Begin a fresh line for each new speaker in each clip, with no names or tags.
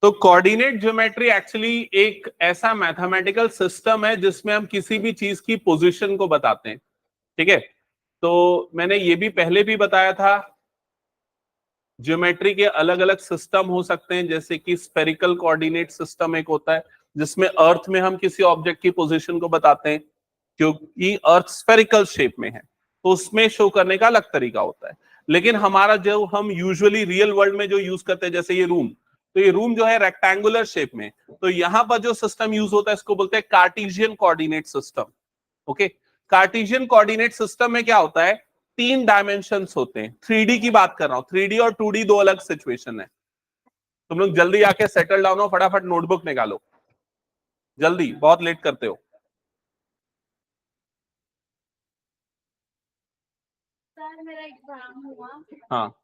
तो coordinate geometry actually एक ऐसा मैथमेटिकल सिस्टम है जिसमें हम किसी भी चीज की पोजीशन को बताते हैं, ठीक है। तो मैंने ये भी पहले भी बताया था, ज्योमेट्री के अलग अलग सिस्टम हो सकते हैं, जैसे कि स्फेरिकल कोऑर्डिनेट सिस्टम एक होता है जिसमें अर्थ में हम किसी ऑब्जेक्ट की पोजीशन को बताते हैं, क्योंकि अर्थ स्फेरिकल शेप में है तो उसमें शो करने का अलग तरीका होता है। लेकिन हमारा जो हम यूजुअली रियल वर्ल्ड में जो यूज करते हैं, जैसे ये रूम, तो ये रूम जो है रेक्टेंगुलर शेप में, तो यहां पर जो सिस्टम यूज होता है इसको बोलते हैं Cartesian coordinate system. Okay, Cartesian coordinate system में क्या होता है, 3 डायमेंशंस होते हैं। 3D की बात कर रहा हूं, 3D और 2D दो अलग सिचुएशन है। तुम लोग जल्दी आके सेटल डाउन हो, फटाफट नोटबुक निकालो, जल्दी, बहुत लेट करते हो।
सर मेरा एग्जाम हुआ।
हाँ,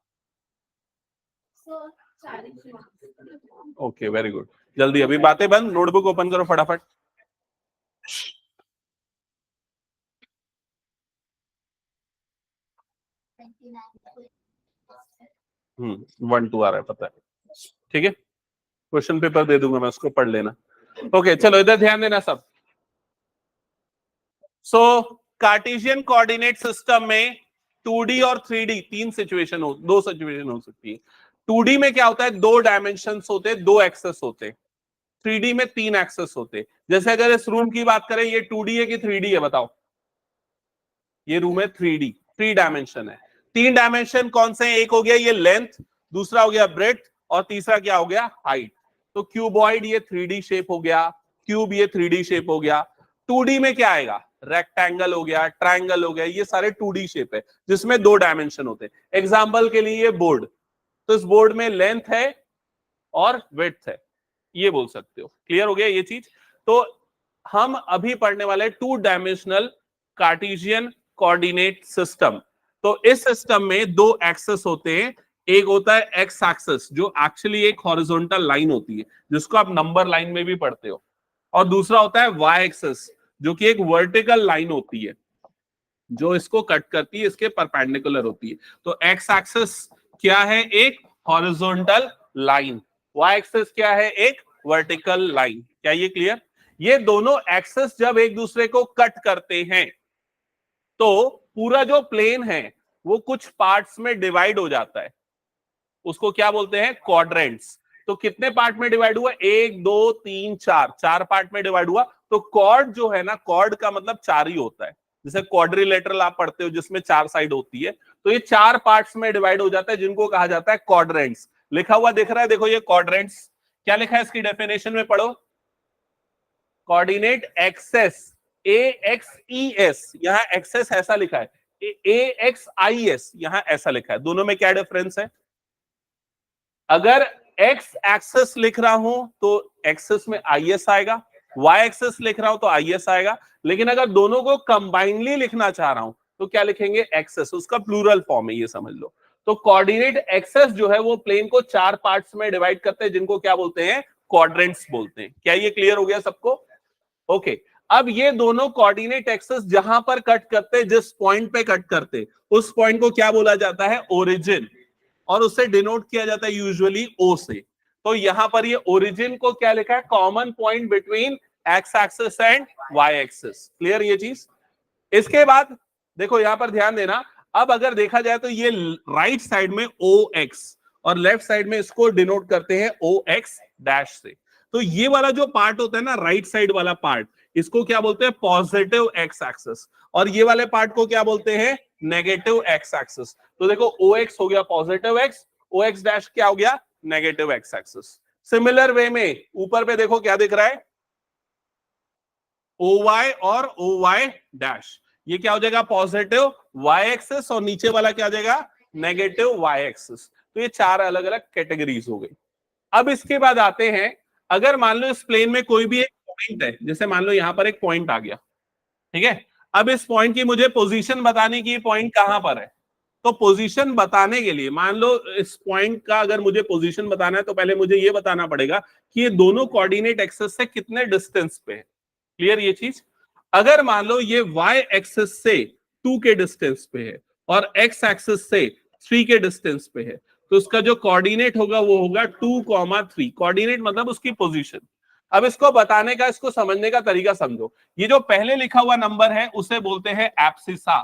ओके, वेरी गुड। जल्दी, अभी बातें बंद, नोटबुक ओपन करो फटाफट। 1 2 आ रहा है, पता है, ठीक है। क्वेश्चन पेपर दे दूंगा मैं, उसको पढ़ लेना। ओके, चलो इधर ध्यान देना सब। सो कार्टेशियन कोऑर्डिनेट सिस्टम में 2D और 3D दो सिचुएशन हो सकती है। 2D में क्या होता है, 2 डायमेंशंस होते हैं, 2 एक्सेस होते हैं। 3D में 3 एक्सेस होते हैं। जैसे अगर इस रूम की बात करें, ये 2D है कि 3D है, बताओ। ये रूम है 3D, 3 डायमेंशन है। 3 डायमेंशन कौन से हैं, एक हो गया ये लेंथ, दूसरा हो गया ब्रेड्थ, और तीसरा क्या हो गया, हाइट। तो क्यूबॉइड ये 3D शेप हो गया, क्यूब ये 3D शेप हो गया। 2D में क्या आएगा, रेक्टेंगल हो गया, ट्रायंगल हो गया, ये सारे 2D शेप है जिसमें 2 डायमेंशन होते हैं। एग्जाम्पल के लिए ये बोर्ड, तो इस बोर्ड में लेंथ है और विड्थ है, ये बोल सकते हो। क्लियर हो गया ये चीज। तो हम अभी पढ़ने वाले 2 डायमेंशनल कार्टेशियन कोऑर्डिनेट सिस्टम। तो इस सिस्टम में 2 एक्सेस होते हैं। एक होता है एक्स एक्सेस, जो एक्चुअली एक हॉरिजॉन्टल लाइन होती है जिसको आप नंबर लाइन में भी पढ़ते हो, और दूसरा होता है वाई एक्सेस, जो कि एक वर्टिकल लाइन होती है जो इसको कट करती है, इसके परपेंडिकुलर होती है। तो एक्स एक्सेस क्या है, एक हॉरिजॉन्टल लाइन, वाई एक्सेस क्या है, एक वर्टिकल लाइन। क्या ये क्लियर? ये दोनों एक्सेस जब एक दूसरे को कट करते हैं तो पूरा जो प्लेन है वो कुछ पार्ट्स में डिवाइड हो जाता है, उसको क्या बोलते हैं, क्वाड्रेंट्स। तो कितने पार्ट में डिवाइड हुआ, 1 2 3 4, 4 पार्ट में डिवाइड हुआ। तो कॉर्ड जो है ना, कॉर्ड का मतलब 4 ही होता है, जैसे क्वाड्रिलेटरल आप पढ़ते हो जिसमें 4 साइड होती है, तो ये 4 पार्ट्स में डिवाइड हो जाता है जिनको कहा जाता है क्वाड्रेंट्स। लिखा हुआ दिख रहा है, देखो ये क्वाड्रेंट्स, क्या लिखा है इसकी डेफिनेशन में, पढ़ो। कोऑर्डिनेट एक्सेस, AXES, यहां एक्सेस ऐसा लिखा है, AXIS यहां ऐसा लिखा है। दोनों में क्या डिफरेंस है, अगर एक्स एक्सेस लिख रहा हूं तो एक्सेस में IS आएगा, वाई एक्सेस लिख रहा हूं तो IS आएगा, लेकिन अगर दोनों को कंबाइनली लिखना चाह रहा हूं तो क्या लिखेंगे, एक्सेस, उसका प्लूरल फॉर्म है, ये समझ लो। तो कोऑर्डिनेट एक्सेस जो है वो प्लेन को 4 पार्ट्स में डिवाइड करते हैं जिनको क्या बोलते हैं, क्वाड्रेंट्स बोलते हैं। क्या ये क्लियर हो गया सबको? ओके, अब ये दोनों कोऑर्डिनेट एक्सेस जहां पर कट करते, जिस पॉइंट पे कट करते, उस पॉइंट को क्या बोला जाता है, ओरिजिन, और उससे डिनोट किया जाता है यूजुअली O से। तो यहां पर ये ओरिजिन को क्या लिखा है, common point between x axis and y axis. Clear ये चीज? इसके बाद देखो यहां पर ध्यान देना, अब अगर देखा जाए तो ये राइट साइड में OX और लेफ्ट साइड में इसको डिनोट करते हैं OX डैश से। तो ये वाला जो पार्ट होता है ना, राइट साइड वाला पार्ट, इसको क्या बोलते हैं, पॉजिटिव एक्स एक्सिस, और ये वाले पार्ट को क्या बोलते हैं, नेगेटिव एक्स एक्सिस। तो देखो OX हो गया पॉजिटिव एक्स, OX डैश क्या हो गया, negative x axis. Similar way में ऊपर पे देखो क्या दिख रहा है, OY और OY डैश, ये क्या हो जाएगा, पॉजिटिव वाई एक्सिस, और नीचे वाला क्या हो जाएगा, नेगेटिव वाई एक्सिस। तो ये 4 अलग अलग कैटेगरीज हो गई। अब इसके बाद आते हैं, अगर मान लो इस प्लेन में कोई भी एक पॉइंट है, जैसे मान लो यहां पर एक पॉइंट आ गया, ठीक है। अब इस पॉइंट की मुझे पोजीशन बताने की, पॉइंट कहां पर है, तो पोजीशन बताने के लिए, मान लो इस पॉइंट का अगर मुझे पोजीशन बताना है तो पहले मुझे ये बताना पड़ेगा कि ये दोनों कोऑर्डिनेट एक्सिस से कितने डिस्टेंस पे है। क्लियर ये चीज? अगर मान लो ये y एक्सिस से 2 के डिस्टेंस पे है और x एक्सिस से 3 के डिस्टेंस पे है, तो उसका जो कोऑर्डिनेट होगा वो होगा 2,3। कोऑर्डिनेट मतलब उसकी पोजीशन। अब इसको बताने का, इसको समझने का तरीका समझो। ये जो पहले लिखा हुआ नंबर है उसे बोलते हैं एब्सिसा,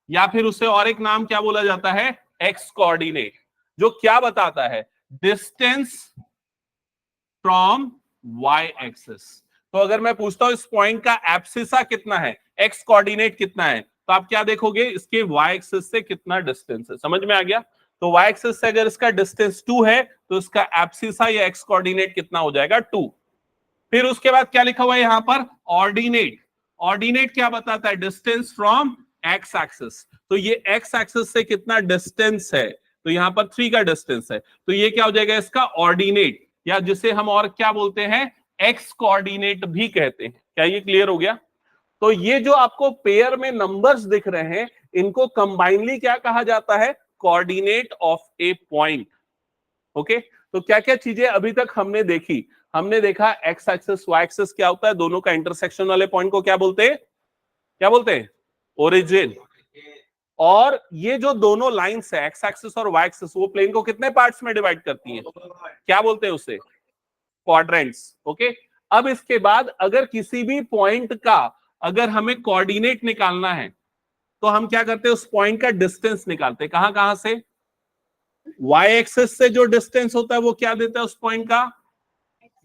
या फिर उसे और एक नाम क्या बोला जाता है, एक्स कोऑर्डिनेट, जो क्या बताता है, डिस्टेंस फ्रॉम वाई एक्सिस। तो अगर मैं पूछता हूं इस पॉइंट का एब्सिसा कितना है, एक्स कोऑर्डिनेट कितना है, तो आप क्या देखोगे, इसके वाई एक्सिस से कितना डिस्टेंस है। समझ में आ गया? तो वाई एक्सिस से अगर इसका डिस्टेंस 2 है तो इसका एब्सिसा या एक्स कोऑर्डिनेट कितना हो जाएगा, 2। फिर उसके बाद क्या लिखा हुआ है यहां पर, ऑर्डिनेट। ऑर्डिनेट क्या बताता है, डिस्टेंस फ्रॉम एक्स एक्सिस। तो ये एक्स एक्सिस से कितना डिस्टेंस है, तो यहां पर 3 का डिस्टेंस है, तो ये क्या हो जाएगा इसका ऑर्डिनेट, या जिसे हम और क्या बोलते हैं, एक्स कोऑर्डिनेट भी कहते हैं। क्या ये क्लियर हो गया? तो ये जो आपको पेयर में नंबर्स दिख रहे हैं, इनको कंबाइनली क्या कहा जाता है, coordinate of A point. Okay, तो क्या क्या चीजें अभी तक हमने देखी, हमने देखा एक्स एक्सिस वाई एक्सिस क्या होता है, दोनों का इंटरसेक्शन वाले पॉइंट को क्या बोलते हैं, क्या बोलते हैं, ओरिजिन। और ये जो दोनों लाइंस है एक्स एक्सिस और वाई एक्सिस, वो प्लेन को कितने पार्ट्स में डिवाइड करती हैं, क्या बोलते हैं उसे, क्वाड्रेंट्स। ओके, अब इसके बाद अगर किसी भी पॉइंट का अगर हमें कोऑर्डिनेट निकालना है तो हम क्या करते हैं, उस पॉइंट का डिस्टेंस निकालते हैं। कहां कहां से, वाई एक्सिस से जो डिस्टेंस होता है वो क्या देता है उस पॉइंट का,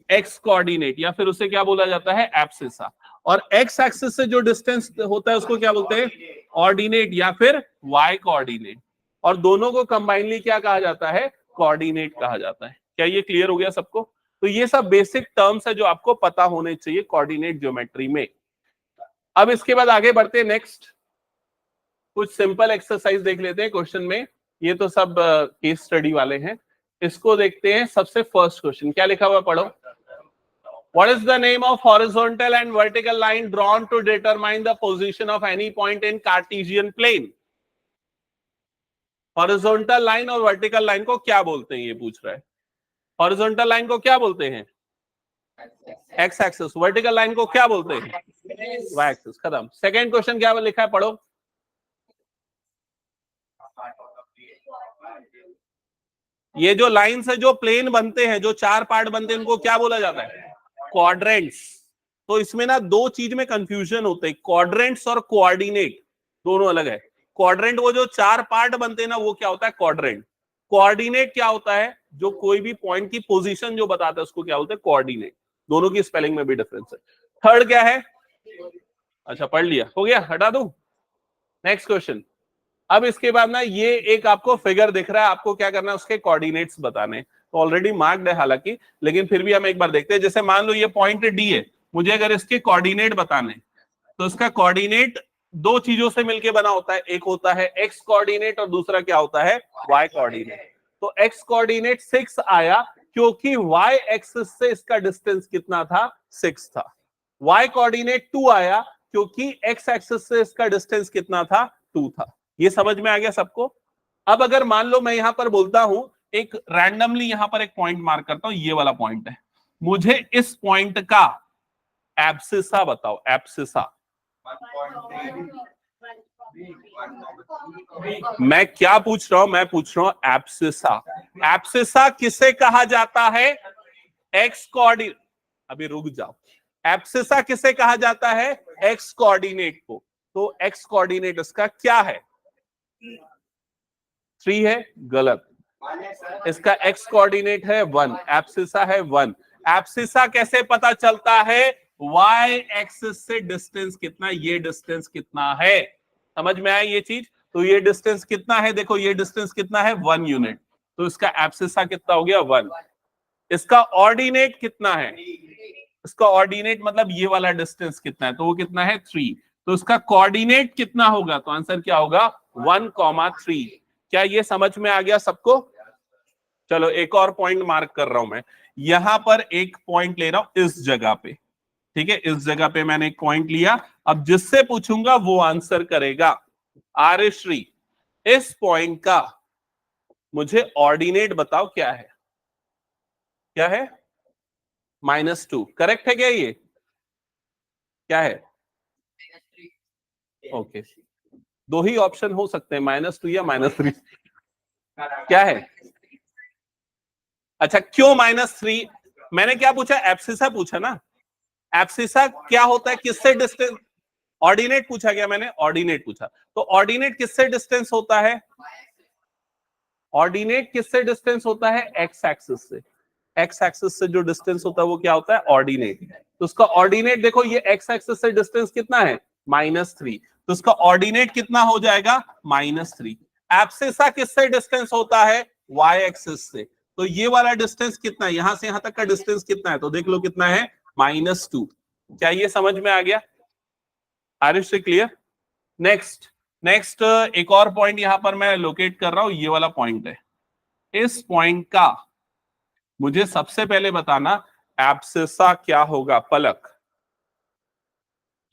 एक्स कोऑर्डिनेट, या फिर उसे क्या बोला जाता है, एब्सिसा। और एक्स एक्सिस से जो डिस्टेंस होता है उसको क्या बोलते हैं, ऑर्डिनेट या फिर वाई कोऑर्डिनेट। और दोनों को कंबाइनली क्या कहा जाता है, कोऑर्डिनेट कहा जाता है। क्या ये क्लियर हो गया सबको? तो ये सब बेसिक टर्म्स है जो आपको पता होने चाहिए कोऑर्डिनेट ज्योमेट्री में। अब इसके बाद आगे बढ़ते हैं, नेक्स्ट कुछ सिंपल एक्सरसाइज देख लेते हैं क्वेश्चन में। ये तो सब केस स्टडी वाले हैं, इसको देखते हैं। सबसे फर्स्ट क्वेश्चन क्या लिखा हुआ, पढ़ो। What is the name of horizontal and vertical line drawn to determine the position of any point in Cartesian plane? Horizontal line और वर्टिकल लाइन को क्या बोलते हैं, ये पूछ रहा है। हॉरिजॉन्टल लाइन को क्या बोलते हैं, एक्स एक्सिस। वर्टिकल लाइन को क्या बोलते हैं, वाई एक्सिस। खत्म। सेकंड क्वेश्चन क्या लिखा है, पढ़ो। ये जो लाइंस है जो प्लेन बनते हैं, जो 4 पार्ट बनते हैं, उनको क्या बोला जाता है, क्वाड्रेंट्स। तो इसमें ना दो चीज में कंफ्यूजन होते हैं, क्वाड्रेंट्स और कोऑर्डिनेट, दोनों अलग है। क्वाड्रेंट वो जो 4 पार्ट बनते हैं ना, वो क्या होता है, क्वाड्रेंट। कोऑर्डिनेट क्या होता है, जो कोई भी पॉइंट की पोजीशन जो बताता है उसको क्या बोलते हैं, कोऑर्डिनेट। दोनों की स्पेलिंग में भी डिफरेंस है। थर्ड क्या है, अच्छा पढ़ लिया, हो गया, हटा दूं। Next question. अब इसके बाद ना ये एक आपको फिगर दिख रहा है, आपको क्या करना है, उसके कोऑर्डिनेट्स बताने। तो ऑलरेडी मार्क्ड है हालांकि, लेकिन फिर भी हम एक बार देखते हैं। जैसे मान लो ये पॉइंट डी है, मुझे अगर इसके कोऑर्डिनेट बताने, तो इसका कोऑर्डिनेट दो चीजों से मिलकर बना होता है, एक होता है एक्स कोऑर्डिनेट और दूसरा क्या होता है, वाई कोऑर्डिनेट। तो एक्स कोऑर्डिनेट 6 आया क्योंकि वाई एक्सिस से इसका डिस्टेंस कितना था, 6 था। वाई कोऑर्डिनेट 2 आया क्योंकि एक्स एक्सिस से इसका डिस्टेंस कितना था, 2 था। ये समझ में आ गया सबको? अब अगर मान लो मैं यहां पर बोलता हूं, एक रैंडमली यहां पर एक पॉइंट मार्क करता हूं, ये वाला पॉइंट है, मुझे इस पॉइंट का एब्सिसा बताओ, एब्सिसा। मैं क्या पूछ रहा हूं, मैं पूछ रहा हूं एब्सिसा। एब्सिसा किसे कहा जाता है, एक्स कोऑर्डिनेट। अभी रुक जाओ, एब्सिसा किसे कहा जाता है, एक्स कोऑर्डिनेट को। तो एक्स कोऑर्डिनेट इसका क्या है, 3 है, गलत। इसका एक्स कोऑर्डिनेट है 1, एब्सिसा है 1। एब्सिसा कैसे पता चलता है, वाई एक्सिस से डिस्टेंस कितना, ये डिस्टेंस कितना है। समझ में आया ये चीज? तो ये डिस्टेंस कितना है, देखो ये डिस्टेंस कितना है, 1 यूनिट। तो इसका एब्सिसा कितना हो गया, 1। इसका ऑर्डिनेट कितना है, इसका ऑर्डिनेट मतलब ये वाला डिस्टेंस कितना है, तो वो कितना है, 3। तो इसका कोऑर्डिनेट कितना होगा, तो आंसर क्या होगा, 1,3। क्या ये समझ में आ गया सबको? चलो एक और पॉइंट मार्क कर रहा हूं मैं, यहां पर एक पॉइंट ले रहा हूं इस जगह पे, ठीक है, इस जगह पे मैंने एक पॉइंट लिया। अब जिससे पूछूंगा वो आंसर करेगा। आर्यश्री, इस पॉइंट का मुझे ऑर्डिनेट बताओ क्या है, क्या है, -2। करेक्ट है क्या ये, क्या है, ओके। दो ही ऑप्शन हो सकते हैं, -2 या -3। क्या है, अच्छा क्यों -3? मैंने क्या पूछा? एब्सिसा पूछा ना। एब्सिसा क्या होता है, किससे डिस्टेंस? ऑर्डिनेट पूछा गया, मैंने ऑर्डिनेट पूछा। तो ऑर्डिनेट किससे डिस्टेंस होता है? ऑर्डिनेट किससे डिस्टेंस होता है? एक्स एक्सिस से। एक्स एक्सिस से जो डिस्टेंस होता है वो क्या होता है? ऑर्डिनेट। तो उसका ऑर्डिनेट देखो, ये एक्स एक्सिस से डिस्टेंस कितना है? -3। तो उसका ऑर्डिनेट कितना हो जाएगा? -3। एब्सिसा किससे डिस्टेंस होता है? वाई एक्सिस से। तो ये वाला डिस्टेंस कितना है? यहां से यहां तक का डिस्टेंस कितना है? तो देख लो कितना है? -2। क्या ये समझ में आ गया? आरिश से क्लियर? नेक्स्ट एक और पॉइंट यहां पर मैं लोकेट कर रहा हूं, ये वाला पॉइंट है। इस पॉइंट का मुझे सबसे पहले बताना एब्सिसा क्या होगा। पलक,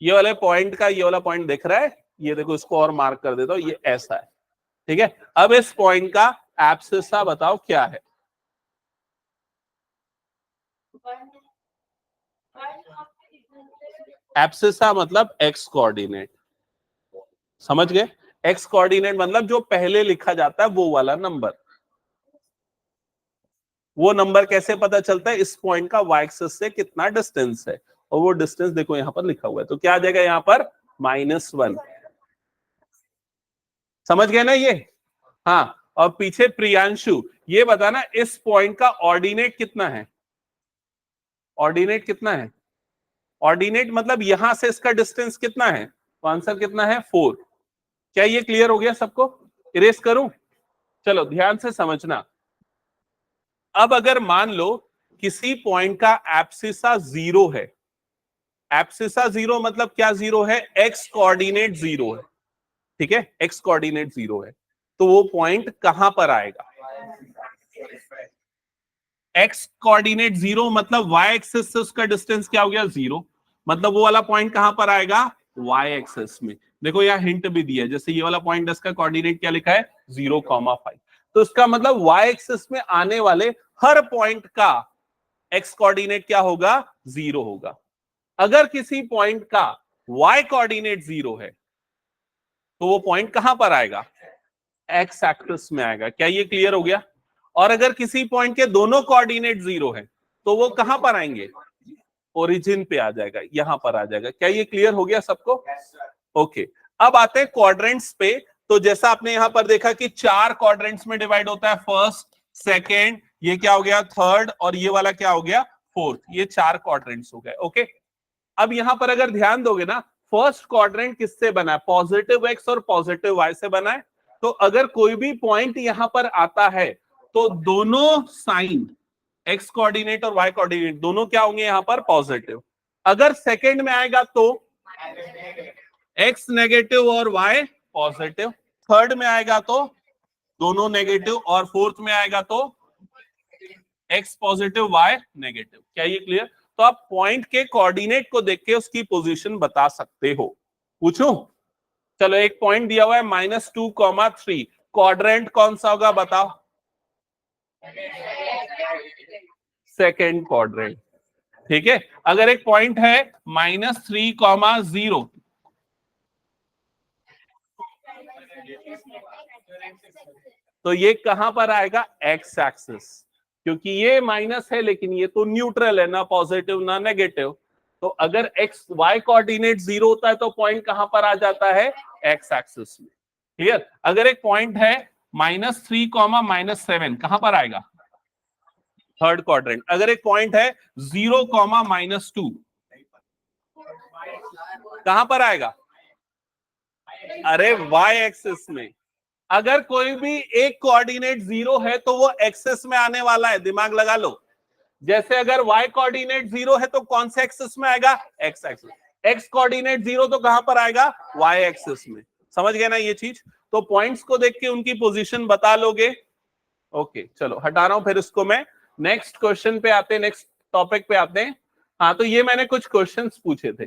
ये वाले पॉइंट का ये वाला पॉइंट दिख रहा है? ये देखो, इसको और मार्क कर देता हूं, ये ऐसा है, ठीक है। अब इस पॉइंट का एब्सिसा बताओ क्या है? एब्सिसा मतलब एक्स कोऑर्डिनेट, समझ गए? एक्स कोऑर्डिनेट मतलब जो पहले लिखा जाता है वो वाला नंबर। वो नंबर कैसे पता चलता है? इस पॉइंट का वाई एक्सिस से कितना डिस्टेंस है, और वो डिस्टेंस देखो यहां पर लिखा हुआ है। तो क्या आ जाएगा यहां पर? -1। समझ गए ना ये? हाँ। और पीछे प्रियांशु, ये बताना इस पॉइंट का ऑर्डिनेट कितना है? ऑर्डिनेट कितना है? ऑर्डिनेट मतलब यहां से इसका डिस्टेंस कितना है? तो आंसर कितना है? 4। क्या ये क्लियर हो गया सबको? इरेज करूं? चलो ध्यान से समझना। अब अगर मान लो किसी पॉइंट का एब्सिसा 0 है। एब्सिसा 0 मतलब क्या 0 है? एक्स कोऑर्डिनेट 0 है, ठीक है। एक्स कोऑर्डिनेट 0 है, तो वो पॉइंट कहां पर आएगा? एक्स कोऑर्डिनेट 0 मतलब वाई एक्सिस से उसका डिस्टेंस क्या हो गया? 0। मतलब वो वाला पॉइंट कहां पर आएगा? वाई एक्सिस में। देखो यहाँ हिंट भी दिया है, जैसे ये वाला पॉइंट, इसका कोऑर्डिनेट क्या लिखा है? 0,5। तो इसका मतलब वाई एक्सिस में आने वाले हर पॉइंट का एक्स कोऑर्डिनेट क्या होगा? 0 होगा। अगर किसी पॉइंट का वाई कोऑर्डिनेट 0 है तो वो पॉइंट कहां पर आएगा? एक्स एक्सिस में आएगा। क्या ये क्लियर हो गया? और अगर किसी पॉइंट के दोनों कोऑर्डिनेट 0 है तो वो कहां पर आएंगे? ओरिजिन पे आ जाएगा, यहां पर आ जाएगा। क्या ये क्लियर हो गया सबको? ओके। अब आते हैं क्वाड्रेंट्स पे। तो जैसा आपने यहां पर देखा कि 4 क्वाड्रेंट्स में डिवाइड होता है, फर्स्ट, सेकेंड, ये क्या हो गया? थर्ड, और ये वाला क्या हो गया? फोर्थ। ये 4 क्वाड्रेंट्स हो गए। ओके। अब यहां पर अगर ध्यान दोगे ना, फर्स्ट क्वाड्रेंट किससे बना है? पॉजिटिव एक्स और पॉजिटिव वाई से बना है। तो अगर कोई भी पॉइंट यहां पर आता है तो दोनों साइन, एक्स कोऑर्डिनेट और वाई कोऑर्डिनेट, दोनों क्या होंगे यहां पर? पॉजिटिव। अगर सेकंड में आएगा तो एक्स नेगेटिव और वाई पॉजिटिव। थर्ड में आएगा तो दोनों नेगेटिव, और फोर्थ में आएगा तो एक्स पॉजिटिव वाई नेगेटिव। क्या ये क्लियर? तो आप पॉइंट के कोऑर्डिनेट को देख के उसकी पोजीशन बता सकते हो। पूछूं? चलो एक पॉइंट दिया हुआ है -2,3। क्वाड्रेंट कौन सा होगा बताओ? सेकेंड क्वाड्रेंट, ठीक है। अगर एक पॉइंट है -3,0, तो ये कहां पर आएगा? X axis. क्योंकि ये माइनस है लेकिन ये तो न्यूट्रल है, ना पॉजिटिव ना नेगेटिव। तो अगर एक्स वाई कोऑर्डिनेट 0 होता है तो पॉइंट कहां पर आ जाता है? एक्स एक्सिस में। क्लियर? अगर एक पॉइंट है -3, -7, कहां पर आएगा? Third quadrant. अगर एक पॉइंट है 0, -2, कहां पर आएगा? अरे वाई एक्सिस में। अगर कोई भी एक कोऑर्डिनेट 0 है तो वो एक्सिस में आने वाला है, दिमाग लगा लो। जैसे अगर y कोऑर्डिनेट 0 है तो कौन से एक्सिस में आएगा? X axis. x कोऑर्डिनेट 0 तो कहां पर आएगा? y एक्सिस में। समझ गए ना ये चीज? तो पॉइंट्स को देख के उनकी पोजीशन बता लोगे। ओके चलो हटा रहा हूं फिर इसको मैं। नेक्स्ट क्वेश्चन पे आते हैं, नेक्स्ट टॉपिक पे आते हैं। हाँ तो ये मैंने कुछ क्वेश्चंस पूछे थे।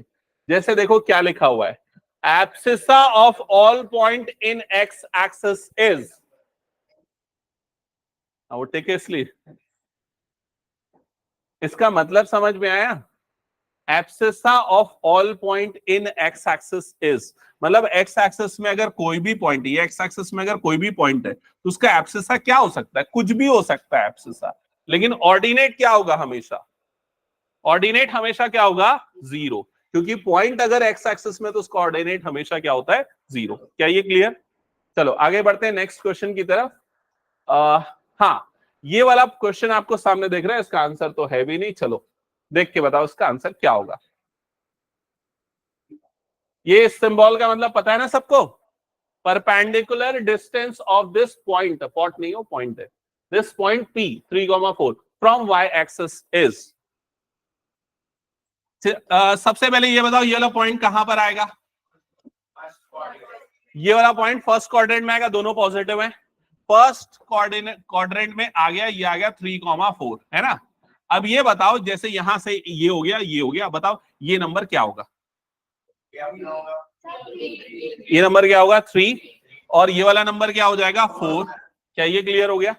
जैसे देखो क्या लिखा हुआ है, abscissa of all point in x axis is, वो टेक स्लीप। इसका मतलब समझ में आया? Abscissa of all point in x axis is, मतलब एक्स एक्सिस में अगर कोई भी पॉइंट, ये एक्स एक्सिस में अगर कोई भी पॉइंट है तो उसका एब्सिसा क्या हो सकता है? कुछ भी हो सकता है एब्सिसा। लेकिन ऑर्डिनेट क्या होगा हमेशा? ऑर्डिनेट हमेशा क्या होगा? 0, क्योंकि पॉइंट अगर एक्स एक्सिस में तो उसका ऑर्डिनेट हमेशा क्या होता है? 0। क्या ये क्लियर? चलो आगे बढ़ते हैं नेक्स्ट क्वेश्चन की तरफ। हाँ, ये वाला क्वेश्चन आपको सामने देख रहा है, इसका आंसर तो है भी नहीं। चलो देख के बताओ इसका आंसर क्या होगा। ये सिंबल का मतलब पता है ना सबको? Perpendicular distance of this point, pot नहीं हो, पॉइंट है, this point P 3,4 from y axis is. सबसे पहले ये बताओ ये वाला पॉइंट कहां पर आएगा? ये वाला पॉइंट फर्स्ट क्वाड्रेंट में आएगा, दोनों पॉजिटिव हैं। फर्स्ट क्वाड्रेंट में आ गया, ये आ गया 3,4, है ना। अब ये बताओ, जैसे यहां से ये हो गया, ये हो गया, बताओ ये नंबर क्या होगा? ये नंबर क्या होगा? 3, और ये वाला नंबर क्या हो जाएगा? 4। क्या ये क्लियर हो गया?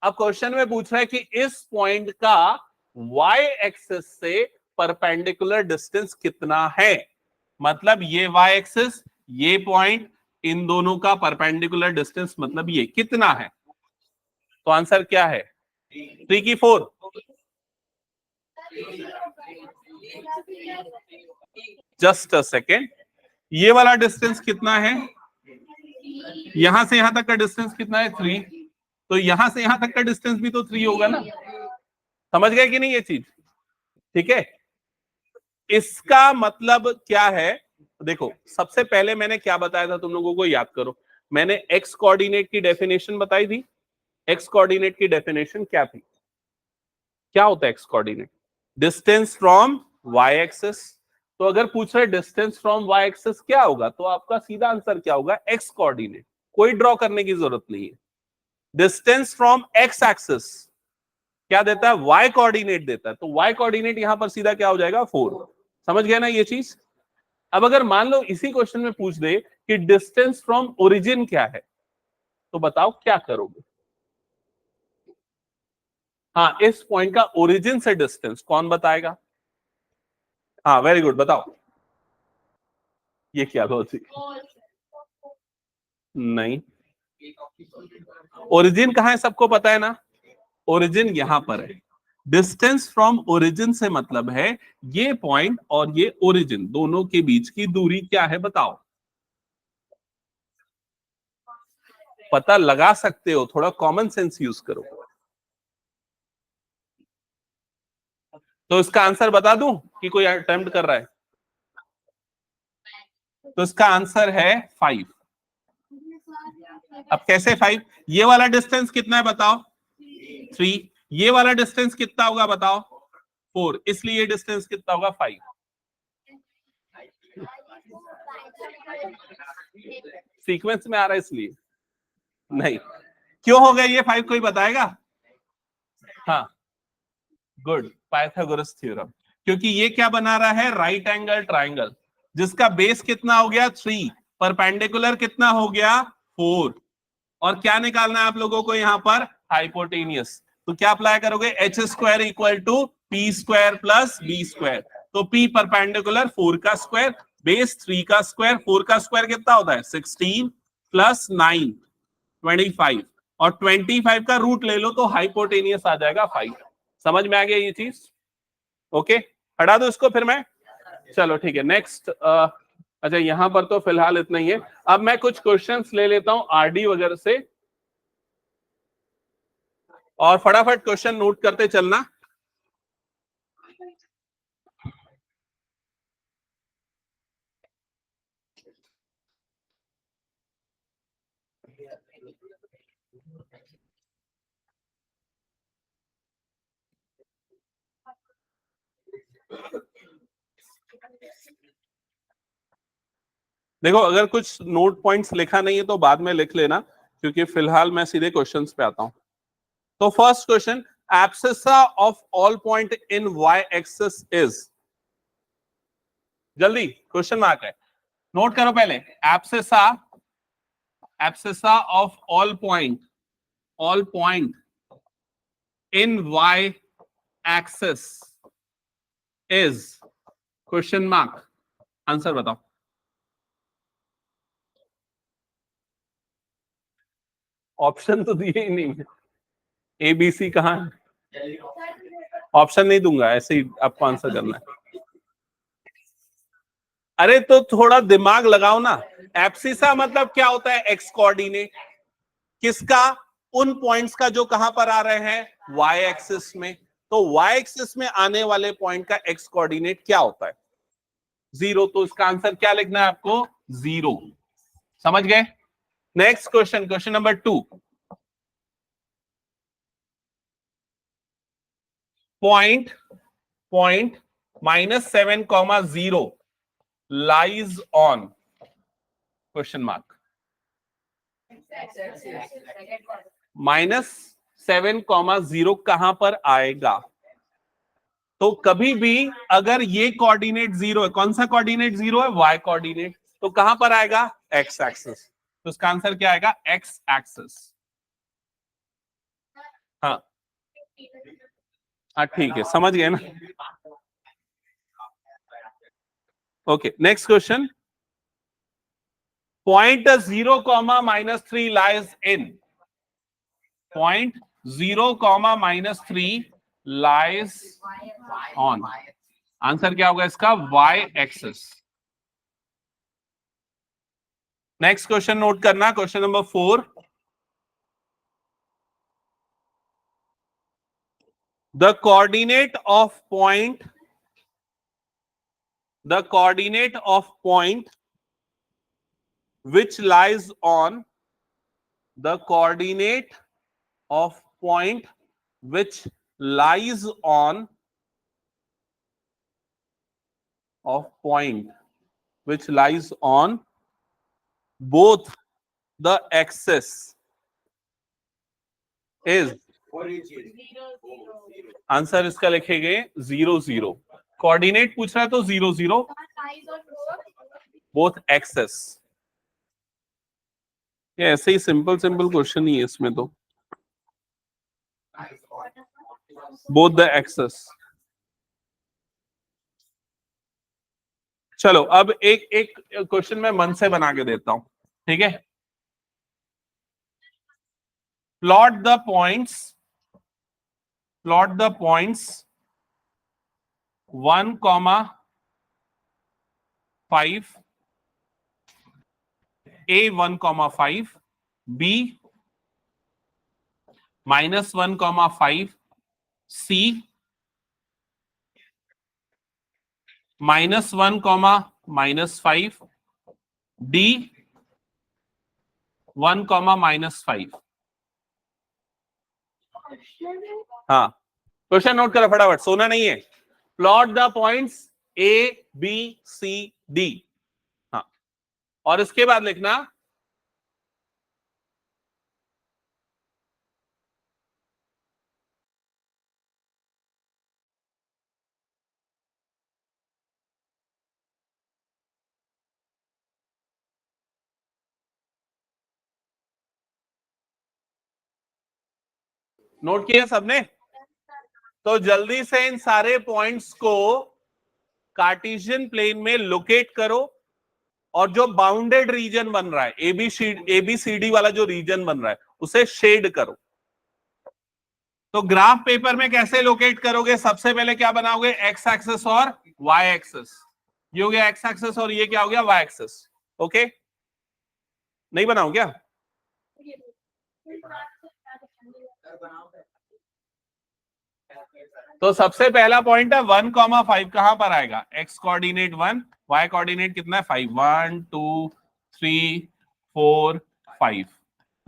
अब क्वेश्चन में पूछ रहा है कि इस पॉइंट का y एक्सिस से परपेंडिकुलर डिस्टेंस कितना है। मतलब ये y एक्सिस, ये पॉइंट, इन दोनों का परपेंडिकुलर डिस्टेंस मतलब ये कितना है? तो आंसर क्या है? 3 की 4। जस्ट अ सेकेंड, ये वाला डिस्टेंस कितना है? यहां से यहां तक का डिस्टेंस कितना है? 3। तो यहां से यहां तक का डिस्टेंस भी तो 3 होगा ना। समझ गए कि नहीं ये चीज? ठीक है, इसका मतलब क्या है? देखो सबसे पहले मैंने क्या बताया था तुम लोगों को, याद करो। मैंने एक्स कोऑर्डिनेट की डेफिनेशन बताई थी। एक्स कोऑर्डिनेट की डेफिनेशन क्या थी? क्या होता है x coordinate? Distance from y axis. तो अगर पूछ रहे डिस्टेंस फ्रॉम वाई एक्सिस क्या होगा, तो आपका सीधा आंसर क्या होगा? X coordinate. कोई ड्रॉ करने की जरूरत नहीं है। डिस्टेंस फ्रॉम एक्स एक्सिस क्या देता है? वाई कोऑर्डिनेट देता है। तो वाई कोऑर्डिनेट यहां पर सीधा क्या हो जाएगा? 4। समझ गया ना ये चीज? अब अगर मान लो इसी क्वेश्चन में पूछ दे कि डिस्टेंस फ्रॉम ओरिजिन क्या है, तो बताओ क्या करोगे? हाँ, इस पॉइंट का ओरिजिन से डिस्टेंस कौन बताएगा? हाँ वेरी गुड, बताओ ये क्या लॉजिक? नहीं, ओरिजिन कहां है सबको पता है ना। ओरिजिन यहां पर है। डिस्टेंस फ्रॉम ओरिजिन से मतलब है ये पॉइंट और ये ओरिजिन दोनों के बीच की दूरी क्या है, बताओ। पता लगा सकते हो, थोड़ा कॉमन सेंस यूज करो। तो इसका आंसर बता दूं कि कोई अटेम्प्ट कर रहा है? तो इसका आंसर है 5। अब कैसे 5? ये वाला डिस्टेंस कितना है बताओ? 3। ये वाला डिस्टेंस कितना होगा बताओ? 4। इसलिए ये डिस्टेंस कितना होगा? 5। सीक्वेंस में आ रहा है इसलिए नहीं। क्यों हो गया ये 5, कोई बताएगा? हाँ गुड, पाइथागोरस थ्योरम। क्योंकि ये क्या बना रहा है? राइट एंगल ट्राइंगल, जिसका बेस कितना हो गया? 3, परपेंडिकुलर कितना हो गया? 4। और क्या निकालना है आप लोगों को यहां पर? हाइपोटेनियस। तो क्या अप्लाई करोगे? H square equal to p square plus b square. तो पी परपेंडिकुलर 4 का स्क्वायर, बेस 3 का स्क्वायर, 4 का स्क्वायर कितना होता है? 16 प्लस 9 25, और 25 का रूट ले लो तो हाइपोटेनियस आ जाएगा 5। समझ में आ गया ये चीज? ओके, हटा दो इसको फिर मैं। चलो ठीक है, नेक्स्ट। अच्छा यहां पर तो फिलहाल इतना ही है। अब मैं कुछ क्वेश्चंस ले लेता हूं आरडी वगैरह से, और फटाफट क्वेश्चन नोट करते चलना। देखो अगर कुछ नोट पॉइंट्स लिखा नहीं है तो बाद में लिख लेना, क्योंकि फिलहाल मैं सीधे क्वेश्चंस पे आता हूं। तो first question, abscissa of all point in y axis is. जल्दी, क्वेश्चन मार्क है, नोट करो पहले। Abscissa, abscissa of all point in y axis is, question mark. Answer बताओ। ऑप्शन तो दिए ही नहीं, एबीसी कहां है? ऑप्शन नहीं दूंगा, ऐसे ही आपको आंसर करना है। अरे तो थोड़ा दिमाग लगाओ ना। एब्सिसा मतलब क्या होता है? X coordinate. किसका? उन पॉइंट्स का जो कहां पर आ रहे हैं, वाई एक्सिस में। तो वाई एक्सिस में आने वाले पॉइंट का एक्स कोऑर्डिनेट क्या होता है? 0। तो इसका आंसर क्या लिखना है आपको? 0। समझ गए? Next question, question number 2। Point -7, lies on question mark -7, कहां पर आएगा? तो कभी भी अगर ये कोऑर्डिनेट 0 है, कौन सा कोऑर्डिनेट 0 है? Y coordinate. तो कहां पर आएगा? X axis. तो इसका आंसर क्या आएगा? X axis. हाँ हाँ ठीक है, समझ गए ना? Okay, next question. Point 0, -3 lies in. Point 0, -3 lies on. Answer क्या होगा इसका? Y axis. Next question note करना, question number 4। The coordinate of point which lies on the coordinate of point which lies on both the axis is। Answer इसका लिखेंगे 0 0। Coordinate पूछ रहा है तो 0 0 बोथ एक्सेस। ये ऐसे ही सिंपल क्वेश्चन ही है इसमें तो। Both the axes. चलो अब एक एक क्वेश्चन मैं मन से बना के देता हूं, ठीक है? Plot the points 1, 5, A 1, 5, B -1, 5, C -1, -5, D 1, -5। हाँ, क्वेश्चन नोट करो फटाफट, सोना नहीं है। Plot the points A B C D। हाँ, और इसके बाद लिखना नोट किया सबने? तो जल्दी से इन सारे पॉइंट्स को कार्टेशियन प्लेन में लोकेट करो, और जो बाउंडेड रीजन बन रहा है, एबीसीडी वाला जो रीजन बन रहा है, उसे शेड करो। तो ग्राफ पेपर में कैसे लोकेट करोगे? सबसे पहले क्या बनाओगे? एक्स एक्सिस और वाई एक्सिस। ये हो गया एक्स एक्सिस और ये क्या हो गया? Y axis. ओके, नहीं बनाओ क्या? तो सबसे पहला पॉइंट है 1, 5, कहां पर आएगा? एक्स कोऑर्डिनेट 1, वाई कोऑर्डिनेट कितना है? 5। 1 2 3 4 5।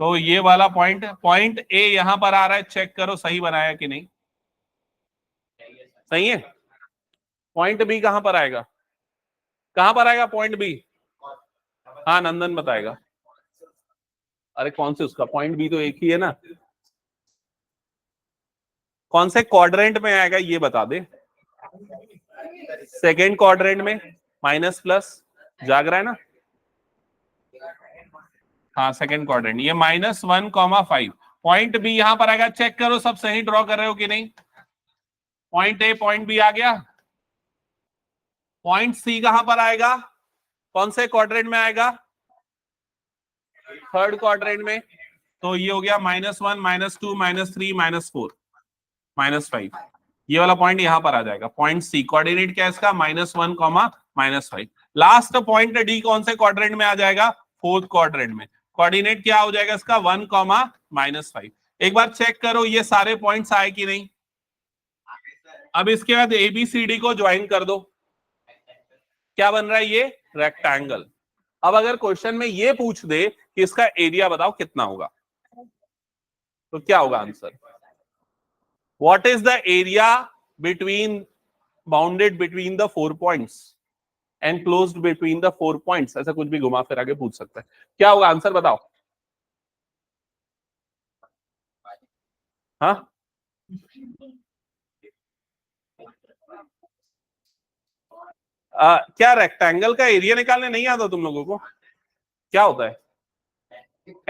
तो ये वाला पॉइंट ए यहां पर आ रहा है, चेक करो सही बनाया कि नहीं। सही है। पॉइंट बी कहां पर आएगा? कहां पर आएगा पॉइंट बी? हाँ, नंदन बताएगा। अरे कौन से उसका पॉइंट बी तो एक ही है ना। कौन से क्वाड्रेंट में आएगा ये बता दे। सेकेंड क्वाड्रेंट में, माइनस प्लस जाग रहा है ना? हाँ, सेकेंड क्वाड्रेंट। ये -1, 5। पॉइंट बी यहां पर आएगा, चेक करो सब सही ड्रॉ कर रहे हो कि नहीं। पॉइंट ए पॉइंट बी आ गया। पॉइंट सी कहां पर आएगा? कौन से क्वाड्रेंट में आएगा? थर्ड क्वाड्रेंट में। तो ये हो गया -1, -2, -3, -4। -5। ये वाला पॉइंट यहां पर आ जाएगा। पॉइंट सी कोऑर्डिनेट क्या है इसका, -1, -5। लास्ट पॉइंट डी कौन से क्वाड्रेंट में आ जाएगा, फोर्थ क्वाड्रेंट में। कोऑर्डिनेट क्या हो जाएगा इसका, 1, -5। एक बार चेक करो ये सारे पॉइंट्स आए कि नहीं। अब इसके बाद ABCD को ज्वाइन कर दो, क्या बन रहा है ये, रेक्टेंगल। अब अगर क्वेश्चन में ये पूछ दे कि इसका एरिया बताओ कितना होगा, तो क्या होगा answer, what is the area between bounded between the 4 points, enclosed between the 4 points, ऐसा कुछ भी घुमा फिरा के पूछ सकता है। क्या होगा आंसर बताओ। हाँ, क्या रेक्टेंगल का एरिया निकालने नहीं आता तुम लोगों को, क्या होता है,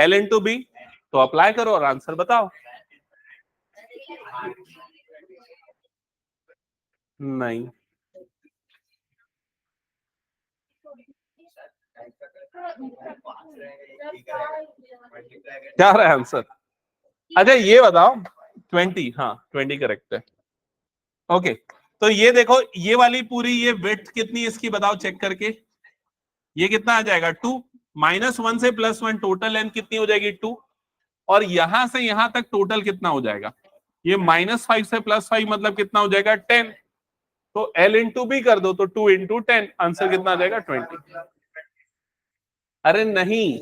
L/B। तो अप्लाई करो और आंसर बताओ। नहीं, क्या रहा है आंसर, अच्छा ये बताओ 20, हाँ 20 करेक्ट है। ओके, तो ये देखो ये वाली पूरी ये विड्थ कितनी है इसकी बताओ चेक करके, ये कितना आ जाएगा 2, -1 से +1 टोटल लेंथ कितनी हो जाएगी 2, और यहां से यहां तक टोटल कितना हो जाएगा, ये -5 से +5 मतलब कितना हो जाएगा 10। तो L/B कर दो, तो 2 × 10 आंसर कितना आ जाएगा 20। अरे नहीं,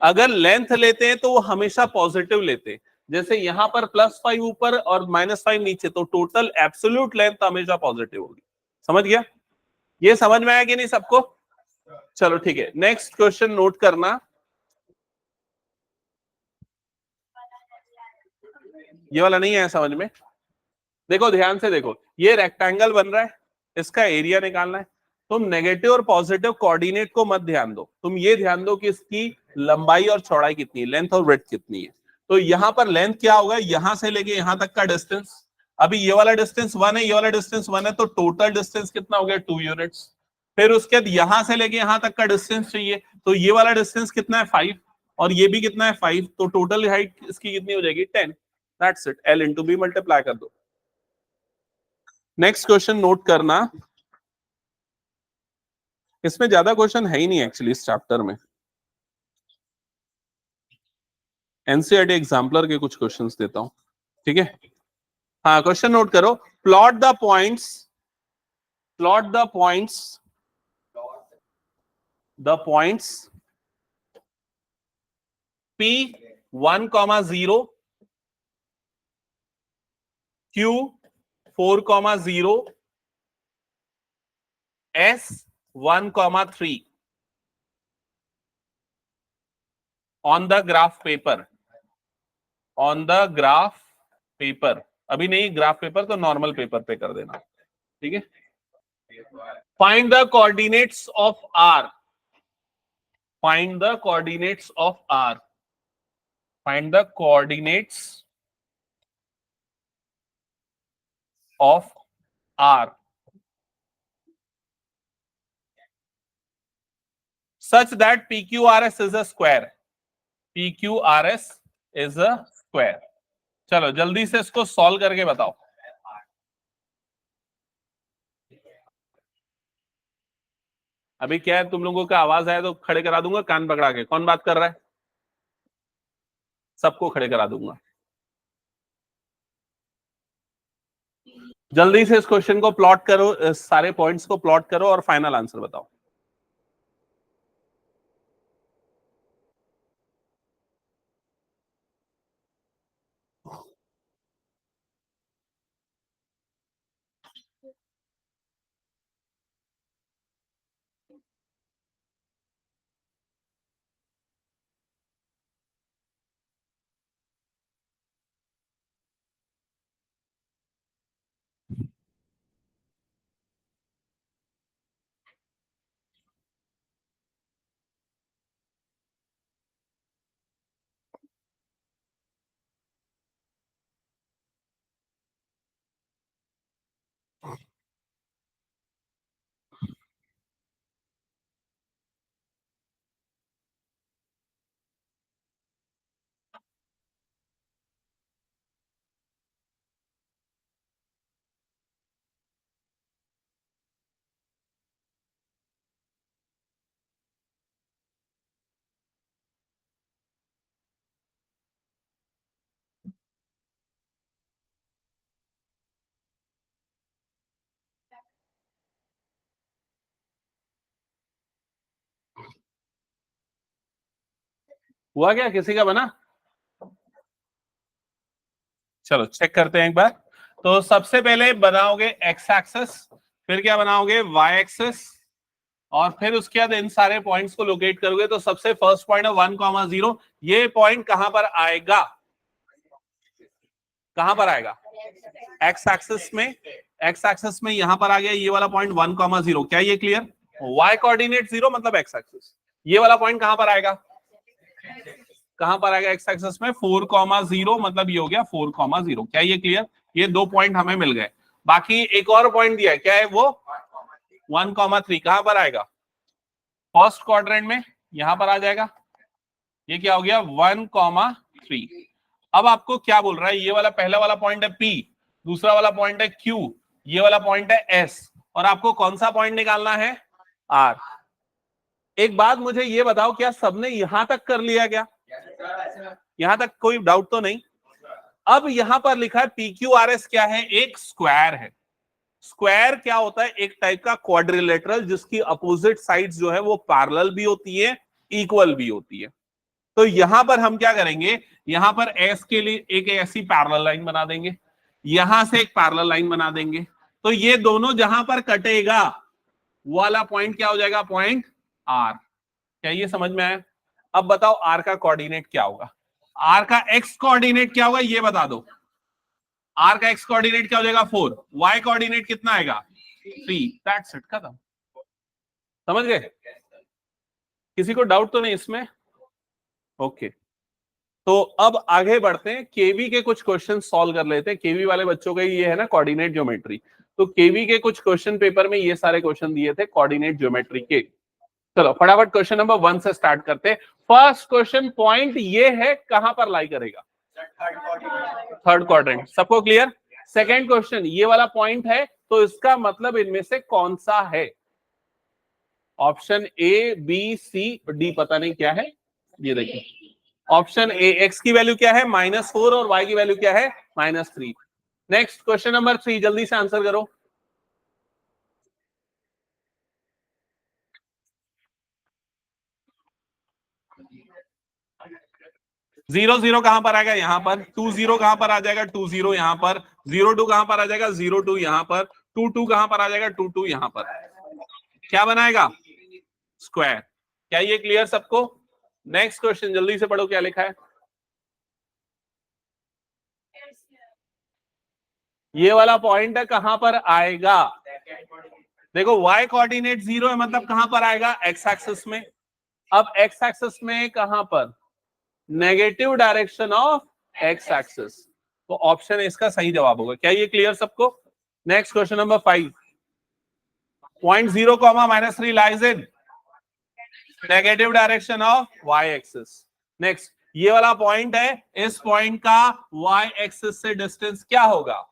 अगर लेंथ लेते हैं तो वो हमेशा पॉजिटिव लेते हैं, जैसे यहां पर +5 ऊपर और -5 नीचे, तो टोटल एब्सोल्यूट लेंथ हमेशा पॉजिटिव होगी। समझ गया, ये समझ में आया कि नहीं सबको। चलो ठीक है, नेक्स्ट क्वेश्चन नोट करना। ये वाला नहीं है समझ में, देखो ध्यान से देखो, ये रेक्टेंगल बन रहा है, इसका एरिया निकालना है। तुम नेगेटिव और पॉजिटिव कोऑर्डिनेट को मत ध्यान दो, तुम ये ध्यान दो कि इसकी लंबाई और चौड़ाई कितनी है, लेंथ और ब्रेड्थ कितनी है। तो यहां पर लेंथ क्या होगा, यहां से लेके यहां तक का डिस्टेंस, अभी ये वाला डिस्टेंस 1 है, ये वाला डिस्टेंस 1 है, तो टोटल डिस्टेंस कितना हो गया 2 यूनिट्स। फिर उसके बाद यहां से लेके यहां तक का डिस्टेंस चाहिए, तो ये वाला डिस्टेंस कितना है 5, और ये भी कितना है 5, तो टोटल हाइट इसकी कितनी हो जाएगी 10। दैट्स इट, L/B मल्टीप्लाई कर दो। नेक्स्ट क्वेश्चन नोट करना, इसमें ज्यादा क्वेश्चन है ही नहीं एक्चुअली इस चैप्टर में, एनसीईआरटी एग्जाम्पलर के कुछ क्वेश्चंस देता हूं, ठीक है। हाँ, क्वेश्चन नोट करो, plot the points, plot the points, the points P1,0, Q4,0, S1,3 on the graph paper, on the graph paper, अभी नहीं ग्राफ पेपर तो नॉर्मल पेपर पे कर देना, ठीक है। Find the coordinates of R, find the coordinates of R, find the coordinates of R such that PQRS is a square, PQRS is a square। चलो जल्दी से इसको सॉल्व करके बताओ। अभी क्या है, तुम लोगों का आवाज आया तो खड़े करा दूंगा कान पकड़ा के, कौन बात कर रहा है, सबको खड़े करा दूंगा। जल्दी से इस क्वेश्चन को प्लॉट करो, सारे पॉइंट्स को प्लॉट करो और फाइनल आंसर बताओ। हुआ क्या, किसी का बना? चलो चेक करते हैं एक बार। तो सबसे पहले बनाओगे एक्स एक्सिस, फिर क्या बनाओगे वाई एक्सिस, और फिर उसके बाद इन सारे पॉइंट्स को लोकेट करोगे। तो सबसे फर्स्ट पॉइंट है 1,0, ये पॉइंट कहां पर आएगा, कहां पर आएगा? एक्स एक्सिस में, एक्स एक्सिस में यहां पर आ गया ये वाला पॉइंट 1,0। क्या ये क्लियर? वाई कोऑर्डिनेट 0 मतलब एक्स एक्सिस, ये वाला पॉइंट कहां पर आएगा, कहां पर आएगा एक्स एक्सिस में? 4,0 मतलब ये हो गया 4,0। क्या ये क्लियर? ये 2 पॉइंट हमें मिल गए। बाकी एक और पॉइंट दिया है, क्या है वो? 1,3 कहां पर आएगा? फर्स्ट क्वाड्रेंट में, यहां पर आ जाएगा। ये क्या हो गया 1,3। अब आपको क्या बोल रहा है, ये वाला पहला वाला पॉइंट है P, दूसरा वाला पॉइंट है Q, ये वाला पॉइंट है S, और आपको कौन सा पॉइंट निकालना है? R। एक बात मुझे ये बताओ, क्या सबने यहां तक कर लिया क्या? यहां तक कोई डाउट तो नहीं? अब यहां पर लिखा है PQRS क्या है? एक स्क्वायर है। स्क्वायर क्या होता है? एक टाइप का क्वाड्रिलेटरल जिसकी अपोजिट साइड्स जो है वो पैरेलल भी होती है, इक्वल भी होती है। तो यहां पर हम क्या करेंगे, यहां पर एस के लिए एक ऐसी पैरेलल लाइन बना देंगे, यहां से एक पैरेलल लाइन बना देंगे। तो ये दोनों जहां पर कटेगा वो वाला पॉइंट क्या हो जाएगा? Point R. क्या ये समझ में आया? अब बताओ आर का कोऑर्डिनेट क्या होगा, आर का एक्स कोऑर्डिनेट क्या होगा ये बता दो। आर का एक्स कोऑर्डिनेट क्या हो जाएगा? 4। वाई कोऑर्डिनेट कितना आएगा? 3। दैट्स इट, खत्म। समझ गए? किसी को डाउट तो नहीं इसमें? ओके तो अब आगे बढ़ते हैं, केवी के कुछ क्वेश्चन सॉल्व कर लेते हैं। केवी वाले बच्चों का ये है ना कोऑर्डिनेट ज्योमेट्री, तो केवी के कुछ क्वेश्चन पेपर में ये सारे क्वेश्चन दिए थे कोऑर्डिनेट ज्योमेट्री के। चलो फटाफट क्वेश्चन नंबर 1 से स्टार्ट करते हैं। फर्स्ट क्वेश्चन पॉइंट ये है, कहां पर लाई करेगा? Third quadrant. सबको क्लियर? सेकेंड क्वेश्चन, ये वाला पॉइंट है तो इसका मतलब इनमें से कौन सा है? Option A, B, C, D पता नहीं क्या है। ये देखिए ऑप्शन ए, एक्स की वैल्यू क्या है? -4 और वाई की वैल्यू क्या है? -3। नेक्स्ट क्वेश्चन नंबर 3, जल्दी से आंसर करो। जीरो जीरो कहां पर आएगा? यहां पर। 2,0 कहां पर आ जाएगा? 2,0 यहां पर। 0,2 कहां पर आ जाएगा? 0,2 यहां पर। 2,2 कहां पर आ जाएगा? 2,2 यहां पर। क्या बनाएगा? स्क्वायर। क्या ये क्लियर सबको? नेक्स्ट क्वेश्चन जल्दी से पढ़ो, क्या लिखा है? ये वाला पॉइंट है, कहां पर आएगा? देखो y कोऑर्डिनेट 0 है मतलब कहां पर आएगा? एक्स एक्सिस में। अब एक्स एक्सिस में कहां पर? Negative direction of x axis. तो ऑप्शन इसका सही जवाब होगा। क्या ये क्लियर सबको? Next question number 5, point 0, -3 lies in negative direction of y axis. Next, ये वाला पॉइंट है, इस पॉइंट का वाई एक्सिस से डिस्टेंस क्या होगा?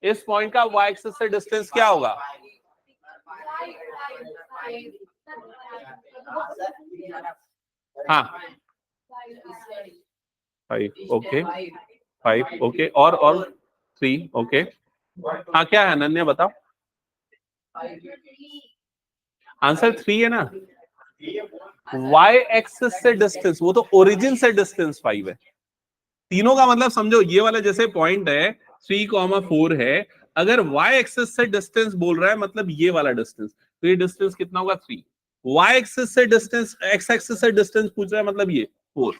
इस पॉइंट का वाई एक्सिस से डिस्टेंस क्या होगा? हाँ 5, ओके 5, ओके और 3, ओके। हाँ क्या है अनन्या बताओ? आंसर 3 है ना। वाई एक्सिस से डिस्टेंस, वो तो ओरिजिन से डिस्टेंस 5 है। तीनों का मतलब समझो, ये वाला जैसे पॉइंट है 3,4 है, अगर y एक्सिस से डिस्टेंस बोल रहा है मतलब ये वाला डिस्टेंस, तो ये डिस्टेंस कितना होगा? 3। y एक्सिस से डिस्टेंस, x एक्सिस से डिस्टेंस पूछ रहा है मतलब ये 4,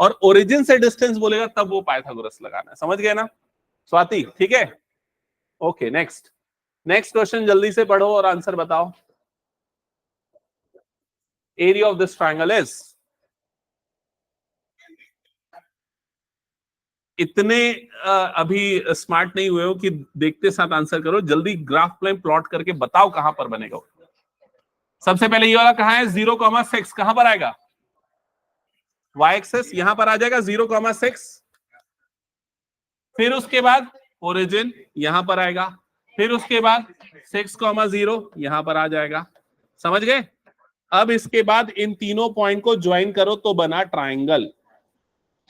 और ओरिजिन से डिस्टेंस बोलेगा तब वो पाइथागोरस लगाना है। समझ गए ना स्वाति? ठीक है, ओके। नेक्स्ट क्वेश्चन जल्दी से पढ़ो और आंसर बताओ। Area of this triangle is, इतने अभी स्मार्ट नहीं हुए हो कि देखते साथ आंसर करो, जल्दी ग्राफ प्लेन प्लॉट करके बताओ कहां पर बनेगा। सबसे पहले ये वाला कहां है? 0,6 कहां पर आएगा? y एक्सिस यहां पर आ जाएगा 0,6। फिर उसके बाद ओरिजिन यहां पर आएगा, फिर उसके बाद 6,0 यहां पर आ जाएगा। समझ गए? अब इसके बाद इन तीनों पॉइंट को ज्वाइन करो तो बना ट्राइंगल।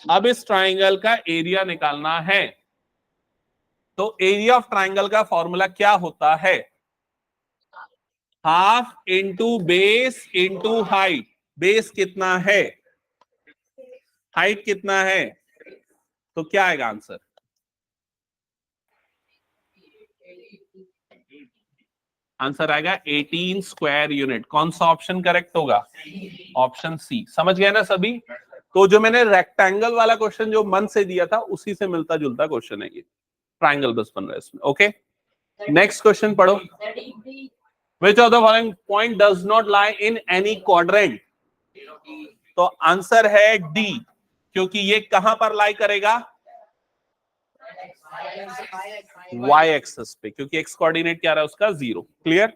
अब इस ट्राइंगल का एरिया निकालना है, तो एरिया ऑफ ट्राइंगल का फॉर्मूला क्या होता है? Half into base into height. Base कितना है? हाइट कितना है, तो क्या आएगा आंसर? आंसर आएगा 18 स्क्वायर यूनिट। कौन सा ऑप्शन करेक्ट होगा? Option C. समझ गए ना सभी? तो जो मैंने रेक्टेंगल वाला क्वेश्चन जो मन से दिया था उसी से मिलता जुलता क्वेश्चन है ये, ट्राइंगल बस बन रहा है इसमें। ओके, नेक्स्ट क्वेश्चन पढ़ो। Which of the following point does not lie in any quadrant? तो आंसर है डी, क्योंकि ये कहां पर लाई करेगा? वाई एक्सिस पे, क्योंकि एक्स कोऑर्डिनेट क्या रहा है उसका? 0। Clear?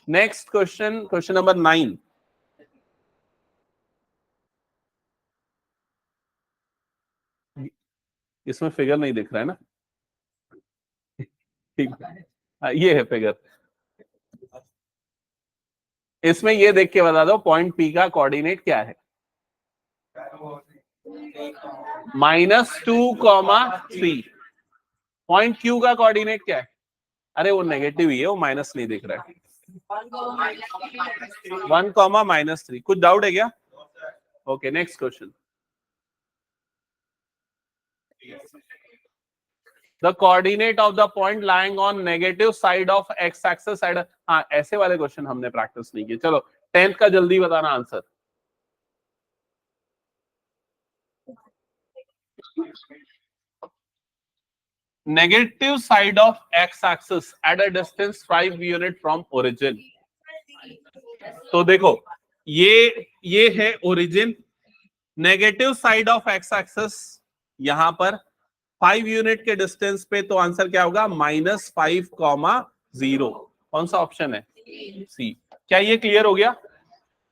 Next question, question number 9। इसमें फिगर नहीं दिख रहा है ना? ठीक है, ये है फिगर। इसमें ये देख के बता दो पॉइंट पी का कोऑर्डिनेट क्या है? -2,3। पॉइंट क्यू का कोऑर्डिनेट क्या है? अरे वो नेगेटिव ही है, वो माइनस नहीं दिख रहा है। 1,-3। कुछ डाउट है क्या? Okay, next question. The coordinate of the point lying on negative side of x-axis side। हाँ, ऐसे वाले क्वेश्चन हमने प्रैक्टिस नहीं किए। चलो 10th का जल्दी बताना answer. Negative side of x-axis at a distance 5 unit from origin। तो देखो ये है origin, negative side of x-axis यहां पर 5 यूनिट के डिस्टेंस पे, तो आंसर क्या होगा? -5,0। कौन सा ऑप्शन है? सी। क्या ये क्लियर हो गया?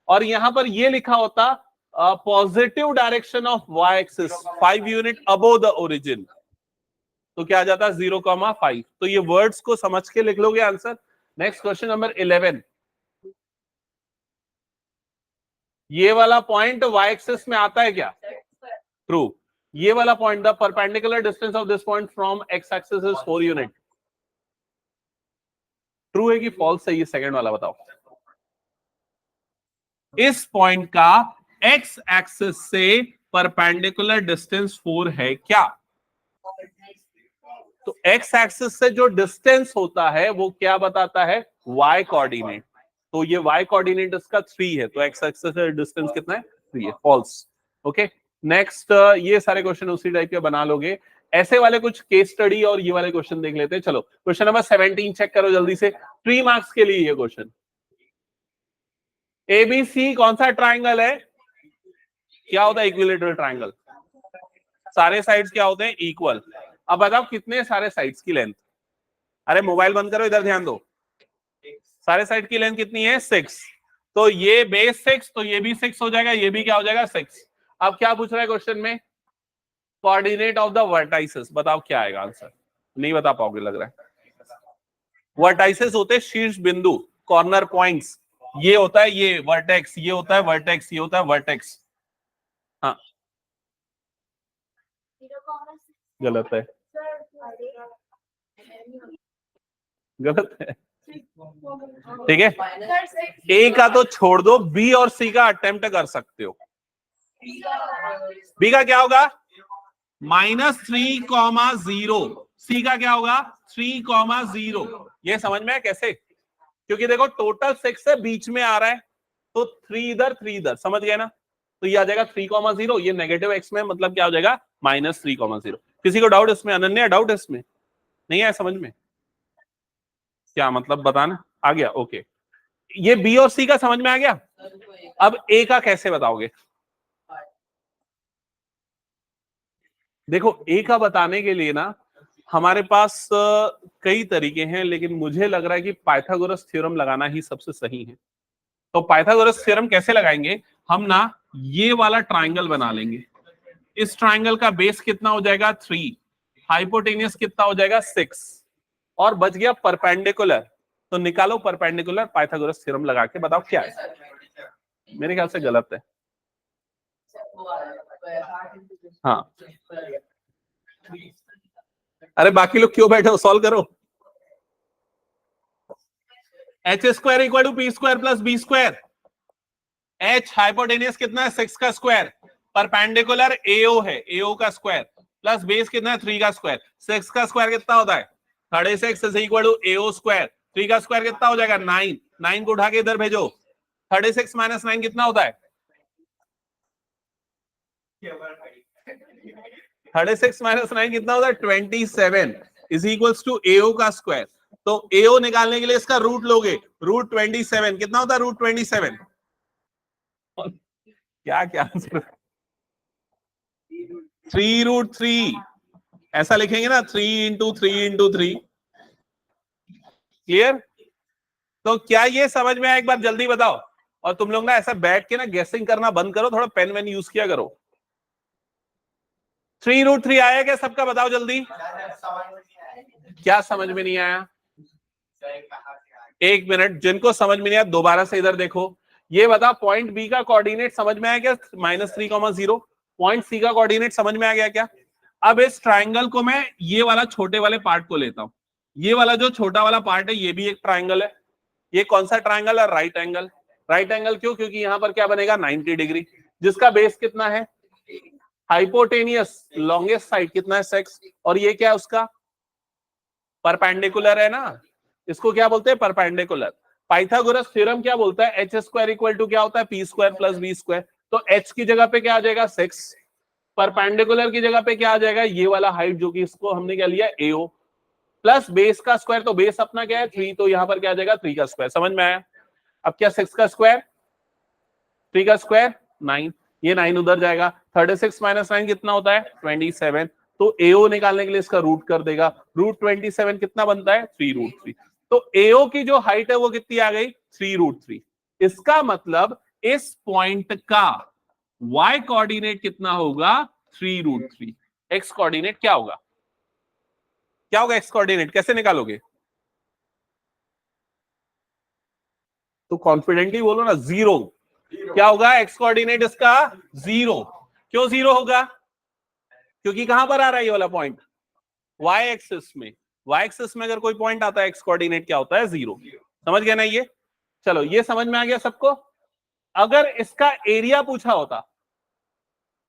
और यहां पर ये लिखा होता positive direction of y axis 5 unit above the origin, तो क्या आ जाता? 0,5। तो ये वर्ड्स को समझ के लिख लोगे आंसर। Next question number 11। ये वाला पॉइंट वाई एक्सिस में आता है क्या? ट्रू। ये वाला point, the perpendicular distance of this point from x axis is 4 unit. True है कि फॉल्स है? ये सेकंड वाला बताओ। इस पॉइंट का एक्स एक्सिस से परपेंडिकुलर डिस्टेंस 4 है क्या? तो एक्स एक्सिस से जो डिस्टेंस होता है वो क्या बताता है? Y coordinate. तो ये वाई कोऑर्डिनेट इसका 3 है, तो एक्स एक्सिस से डिस्टेंस कितना है? 3 है। फॉल्स। Okay, next. ये सारे क्वेश्चन उसी टाइप के बना लोगे। ऐसे वाले कुछ केस स्टडी और ये वाले क्वेश्चन देख लेते हैं। चलो क्वेश्चन नंबर 17 चेक करो जल्दी से, 3 मार्क्स के लिए ये क्वेश्चन। एबीसी कौन सा ट्राइंगल है? क्या होता है इक्विलैटरल ट्राइंगल? सारे साइड्स क्या होते हैं? इक्वल। अब बताओ कितने सारे साइड्स की लेंथ? अरे मोबाइल बंद करो, इधर ध्यान दो। सारे साइड की लेंथ कितनी है? 6। तो ये बेस 6, तो ये भी 6 हो जाएगा, ये भी क्या हो जाएगा? 6। अब क्या पूछ रहा है क्वेश्चन में? Coordinate of the vertices. बताओ क्या आएगा आंसर? नहीं बता पाओगे लग रहा है। वर्टाइसेस होते हैं शीर्ष बिंदु, कॉर्नर पॉइंट्स। ये होता है ये वर्टेक्स, ये होता है वर्टेक्स, ये होता है वर्टेक्स। हाँ, गलत है, गलत है। ठीक है, ए का तो छोड़ दो, बी और सी का अटेम्प्ट कर सकते हो। बी का क्या होगा? -3,0। सी का क्या होगा? 3,0। ये समझ में है कैसे? क्योंकि देखो टोटल 6 से बीच में आ रहा है, तो 3 इधर 3 इधर, समझ गए ना? तो ये आ जाएगा 3,0। ये नेगेटिव एक्स में मतलब क्या हो जाएगा? -3,0। किसी को डाउट इसमें? अनन्या डाउट इसमें नहीं आया समझ में? क्या मतलब बताना? आ गया? ओके, ये बी और सी का समझ में आ गया। अब ए का कैसे बताओगे? देखो ए का बताने के लिए ना हमारे पास कई तरीके हैं, लेकिन मुझे लग रहा है कि पाइथागोरस थ्योरम लगाना ही सबसे सही है। तो पाइथागोरस थ्योरम कैसे लगाएंगे? हम ना ये वाला ट्राइंगल बना लेंगे। इस ट्राइंगल का बेस कितना हो जाएगा? 3। हाइपोटेनियस कितना हो जाएगा? 6। और बच गया परपेंडिकुलर। तो निकालो परपेंडिकुलर, पाइथागोरस थ्योरम लगा के बताओ क्या है। मेरे ख्याल से गलत है। हाँ, अरे बाकी लोग क्यों बैठे हो? सॉल्व करो। h² = p² + b²। h hypotenuse कितना है? 6 का स्क्वायर। परपेंडिकुलर एओ है, एओ का स्क्वायर प्लस बेस कितना है 3 का स्क्वायर, 6 का स्क्वायर कितना होता है 36 is equal to AO square, 3 का स्क्वायर कितना हो जाएगा 9, 9 को उठा के इधर भेजो, 36 माइनस 9 कितना होता है 36 माइनस 9 कितना होता है 27 इज इक्वल्स टू एओ का स्क्वायर। तो एओ निकालने के लिए इसका रूट लोगे, रूट 27 कितना होता है रूट 27, क्या क्या आंसर 3√3 ऐसा लिखेंगे ना 3 × 3 × 3। क्लियर? तो क्या ये समझ में आया? एक बार जल्दी बताओ। और तुम लोग ना ऐसा बैठ के ना गेसिंग करना बंद करो, थोड़ा पेन वेन यूज किया करो। 3√3 आया क्या सबका? बताओ जल्दी। क्या समझ में नहीं आया? एक मिनट, जिनको समझ में नहीं आया दोबारा से इधर देखो। ये बता पॉइंट बी का कोऑर्डिनेट समझ में आया क्या? -3,0। पॉइंट सी का कोऑर्डिनेट समझ में आ गया क्या? अब इस ट्राइंगल को मैं ये वाला छोटे वाले पार्ट को लेता हूं। ये वाला जो छोटा वाला पार्ट है ये भी एक ट्राइंगल है। ये कौन सा ट्राइंगल है? Right angle. राइट एंगल क्यों? क्योंकि यहां पर क्या बनेगा 90 डिग्री, जिसका बेस कितना है हाइपोटेनियस, लॉन्गेस्ट साइड कितना है 6, और ये क्या है उसका परपेंडिकुलर है ना, इसको क्या बोलते हैं परपेंडिकुलर। पाइथागोरस थ्योरम क्या बोलता है? h² इक्वल टू क्या होता है p² + v²। तो h की जगह पे क्या आ जाएगा 6, परपेंडिकुलर की जगह पे क्या आ जाएगा ये वाला हाइट, जो कि इसको हमने क्या लिया AO, प्लस बेस का स्क्वायर। तो बेस अपना क्या है 3, तो यहां पर क्या आ जाएगा 3 का स्क्वायर। समझ में आया? अब क्या 6 का स्क्वायर 3 का स्क्वायर 9, ये 9 उधर जाएगा, 36 माइनस 9 कितना होता है 27। तो AO निकालने के लिए इसका रूट कर देगा, रूट 27 कितना बनता है 3√3। तो AO की जो हाइट है वो कितनी आ गई 3√3। इसका मतलब इस पॉइंट का y कोऑर्डिनेट कितना होगा 3√3। x कोऑर्डिनेट क्या होगा? क्या होगा x कोऑर्डिनेट? कैसे निकालोगे? तो कॉन्फिडेंटली बोलो ना 0। क्या होगा x कोऑर्डिनेट इसका 0। क्यों 0 होगा? क्योंकि कहां पर आ रहा है ये वाला पॉइंट y एक्सिस में। y एक्सिस में अगर कोई पॉइंट आता है x कोऑर्डिनेट क्या होता है 0। समझ गए ना ये? चलो ये समझ में आ गया सबको। अगर इसका एरिया पूछा होता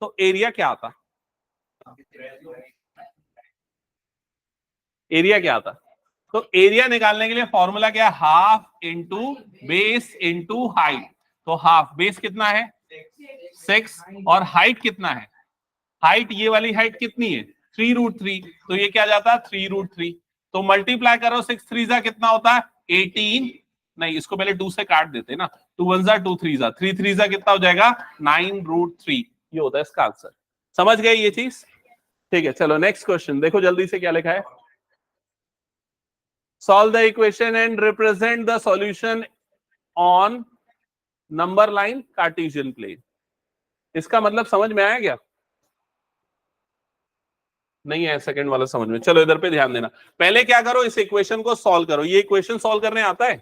तो एरिया क्या आता? एरिया क्या आता? तो एरिया निकालने के लिए फॉर्मूला क्या है? Half into base into height. तो हाफ, बेस कितना है 6, और हाइट कितना है? हाइट ये वाली हाइट कितनी है 3√3, तो ये क्या जाता है 3√3। तो मल्टीप्लाई करो 6 3 जा कितना होता है 18, नहीं इसको पहले 2 से काट देते ना, 2 1 जा 2 3 जा 3 3 जा कितना हो जाएगा 9√3। ये होता है इसका आंसर। समझ गए ये चीज? ठीक है, चलो नेक्स्ट क्वेश्चन देखो जल्दी से क्या लिखा है। Solve the equation and represent the solution on number line cartesian plane. इसका मतलब समझ में आया क्या? नहीं है सेकंड वाला समझ में? चलो इधर पे ध्यान देना। पहले क्या करो, इस इक्वेशन को सॉल्व करो। ये इक्वेशन सॉल्व करने आता है?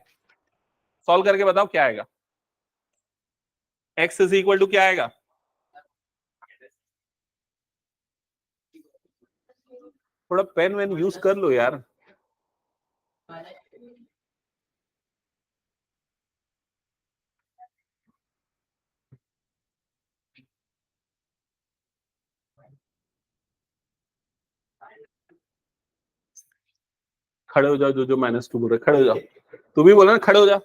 सॉल्व करके बताओ क्या आएगा। x इज इक्वल टू क्या आएगा? थोड़ा पेन वेन यूज कर लो यार। खड़े हो जाओ, जो -2 बोल रहे खड़े हो जाओ। तू भी बोला ना खड़े हो जा।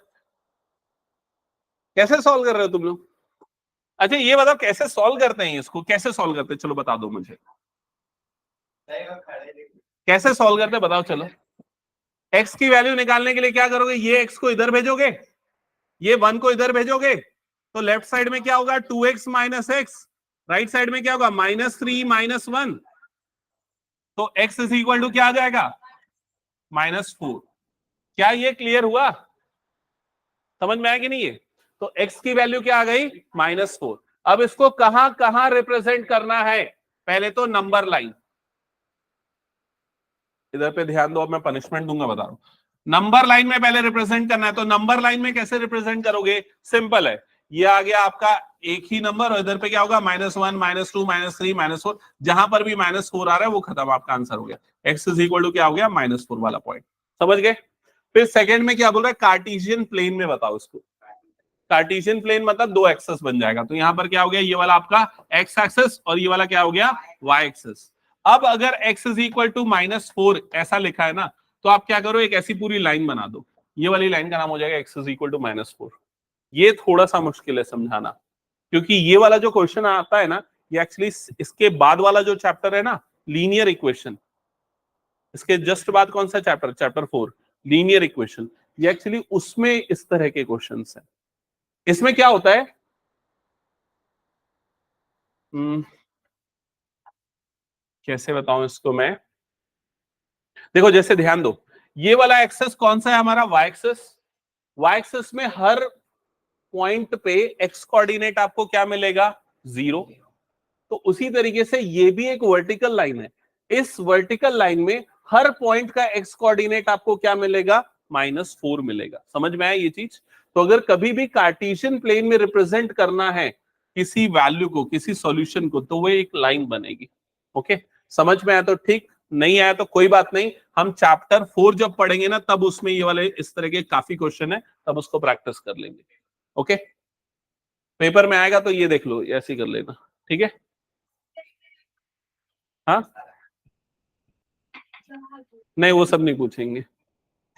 कैसे सॉल्व कर रहे हो तुम लोग? अच्छा ये बताओ कैसे सॉल्व करते हैं इसको, कैसे सॉल्व करते हैं? चलो बता दो मुझे कैसे सॉल्व करते हैं, बताओ चलो। x की वैल्यू निकालने के लिए क्या करोगे? ये x को इधर भेजोगे, ये 1 को इधर भेजोगे, तो लेफ्ट साइड में क्या होगा 2x - x, राइट साइड में क्या होगा -3 - 1। तो x इज इक्वल टू क्या आ जाएगा -4। क्या ये क्लियर हुआ? समझ में आया कि नहीं ये? तो x की वैल्यू क्या आ गई -4। अब इसको कहां कहां रिप्रेजेंट करना है? पहले तो नंबर लाइन, इधर पे ध्यान दो, अब मैं पनिशमेंट दूंगा बता रहा हूं। नंबर लाइन में पहले रिप्रेजेंट करना है। तो नंबर लाइन में कैसे रिप्रेजेंट करोगे? सिंपल है, ये आ गया आपका एक ही नंबर, और इधर पे क्या होगा -1 -2 -3 -4। जहां पर भी -4 आ रहा है वो खत्म, आपका आंसर हो गया। x इज इक्वल टू क्या हो गया -4 वाला पॉइंट। समझ गए? फिर सेकंड में क्या बोल रहा है? कार्टेशियन प्लेन में बताओ इसको। कार्टेशियन प्लेन मतलब दो एक्सेस बन जाएगा। तो यहां पर क्या हो गया, ये वाला आपका एक्स एक्सेस और ये वाला क्या हो गया, वाई एक्सेस। अब अगर x इज इक्वल टू -4 ऐसा लिखा है ना, तो आप क्या करो, एक ऐसी पूरी लाइन बना दो। ये वाली लाइन का नाम हो जाएगा x इज इक्वल टू -4। ये थोड़ा सा मुश्किल है समझाना, क्योंकि ये वाला जो क्वेश्चन आता है ना, ये एक्चुअली इसके बाद वाला जो चैप्टर है ना, लीनियर इक्वेशन, इसके जस्ट बाद कौन सा चैप्टर, चैप्टर 4 लीनियर इक्वेशन, ये एक्चुअली उसमें इस तरह के क्वेश्चंस हैं। इसमें क्या होता है, कैसे बताऊं इसको मैं, देखो जैसे ध्यान दो, ये वाला एक्सेस कौन सा है हमारा, वाई एक्सेस। वाई एक्सेस में हर पॉइंट पे एक्स कोऑर्डिनेट आपको क्या मिलेगा, 0। तो उसी तरीके से ये भी एक वर्टिकल लाइन है। इस वर्टिकल लाइन में हर पॉइंट का एक्स कोऑर्डिनेट आपको क्या मिलेगा, -4 मिलेगा। समझ में आया ये चीज। तो अगर कभी भी कार्टेशियन प्लेन में रिप्रेजेंट करना है किसी वैल्यू को, किसी सॉल्यूशन को, तो वो एक लाइन बनेगी। ओके, समझ में आया तो ठीक, नहीं आया तो कोई बात नहीं, हम चैप्टर 4 जब पढ़ेंगे ना, तब उसमें ये वाले इस तरह के काफी क्वेश्चन है, तब उसको प्रैक्टिस कर लेंगे। ओके, पेपर में आएगा तो ये देख लो, ऐसे ही कर लेना, ठीक है। हाँ, नहीं वो सब नहीं पूछेंगे,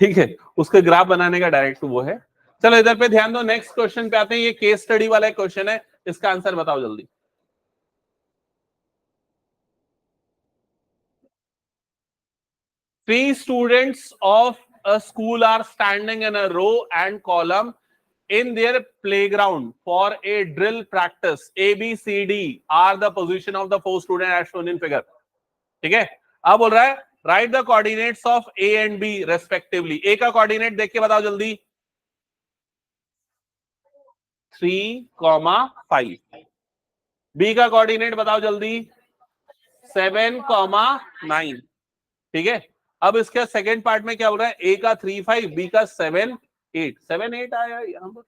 ठीक है, उसके ग्राफ बनाने का डायरेक्ट वो है। चलो इधर पे ध्यान दो, नेक्स्ट क्वेश्चन पे आते हैं। ये केस स्टडी वाला क्वेश्चन है, इसका आंसर बताओ जल्दी। Three students of a school are standing in a row and column in their playground for a drill practice. A, B, C, D are the position of the 4 students as shown in figure. ठीक है, अब बोल रहा है write the coordinates of A and B respectively. A का coordinate देख के बताओ जल्दी, 3, 5। B का कोऑर्डिनेट बताओ जल्दी, 7, 9। ठीक है, अब इसके सेकंड पार्ट में क्या बोल रहा है, ए का 3, 5, बी का 7, 8। 7, 8 आया यहां पर।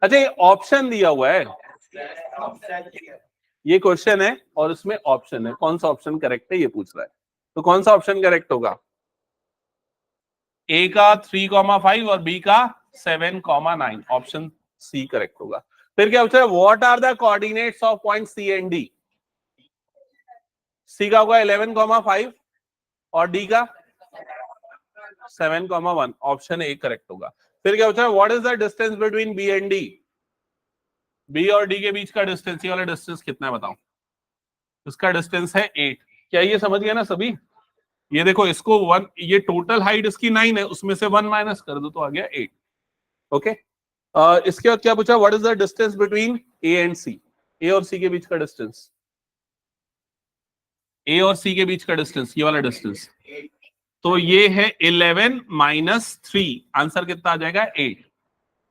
अच्छा, ये ऑप्शन दिया हुआ है, ये क्वेश्चन है और इसमें ऑप्शन है, कौन सा ऑप्शन करेक्ट है ये पूछ रहा है। तो कौन सा ऑप्शन करेक्ट होगा, ए का 3, 5 और बी का 7, 9। ऑप्शन सी करेक्ट होगा। फिर क्या पूछा है, what are the coordinates of point C and D. C का होगा 11, 5 और डी का 7, 1। ऑप्शन ए करेक्ट होगा। फिर क्या पूछा है, what is the distance between B and D. B और डी के बीच का डिस्टेंस, ये वाला डिस्टेंस कितना है बताओ। इसका डिस्टेंस है 8। क्या ये समझ गया ना सभी। ये देखो इसको 1, ये टोटल हाइट इसकी 9 है, उसमें से 1 माइनस कर दो तो आ गया 8। ओके, इसके बाद क्या पूछा, what is the distance between A and C. A और सी के बीच का डिस्टेंस, ए और सी के बीच का डिस्टेंस, ये वाला डिस्टेंस, तो ये है 11 - 3। आंसर कितना आ जाएगा, 8।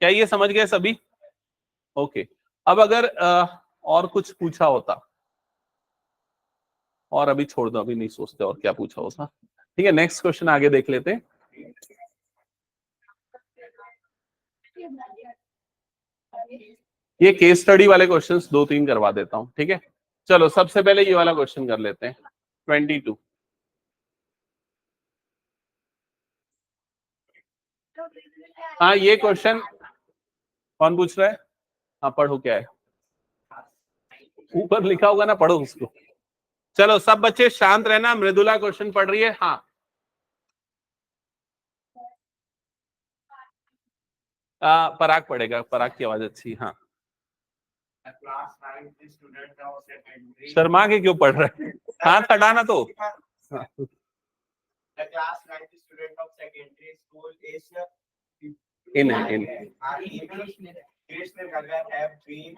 क्या ये समझ गए सभी। ओके, अब अगर और कुछ पूछा होता, और अभी छोड़ दो, अभी नहीं सोचते और क्या पूछा होता। ठीक है, नेक्स्ट क्वेश्चन आगे देख लेते हैं। ये केस स्टडी वाले क्वेश्चंस 2-3 करवा देता हूं, ठीक है। चलो सबसे पहले ये वाला क्वेश्चन कर लेते हैं, 22। हाँ, ये क्वेश्चन कौन पूछ रहा है, हाँ पढ़ो क्या है, ऊपर लिखा होगा ना, पढ़ो उसको। चलो सब बच्चे शांत रहना, मृदुला क्वेश्चन पढ़ रही है। हाँ, पराग पढ़ेगा, पराग की आवाज अच्छी। हाँ, शर्मा के क्यों पढ़ रहे हैं, हाथ हटाना तो।
The class 9th student of secondary school is
in
Krishna Nagar have been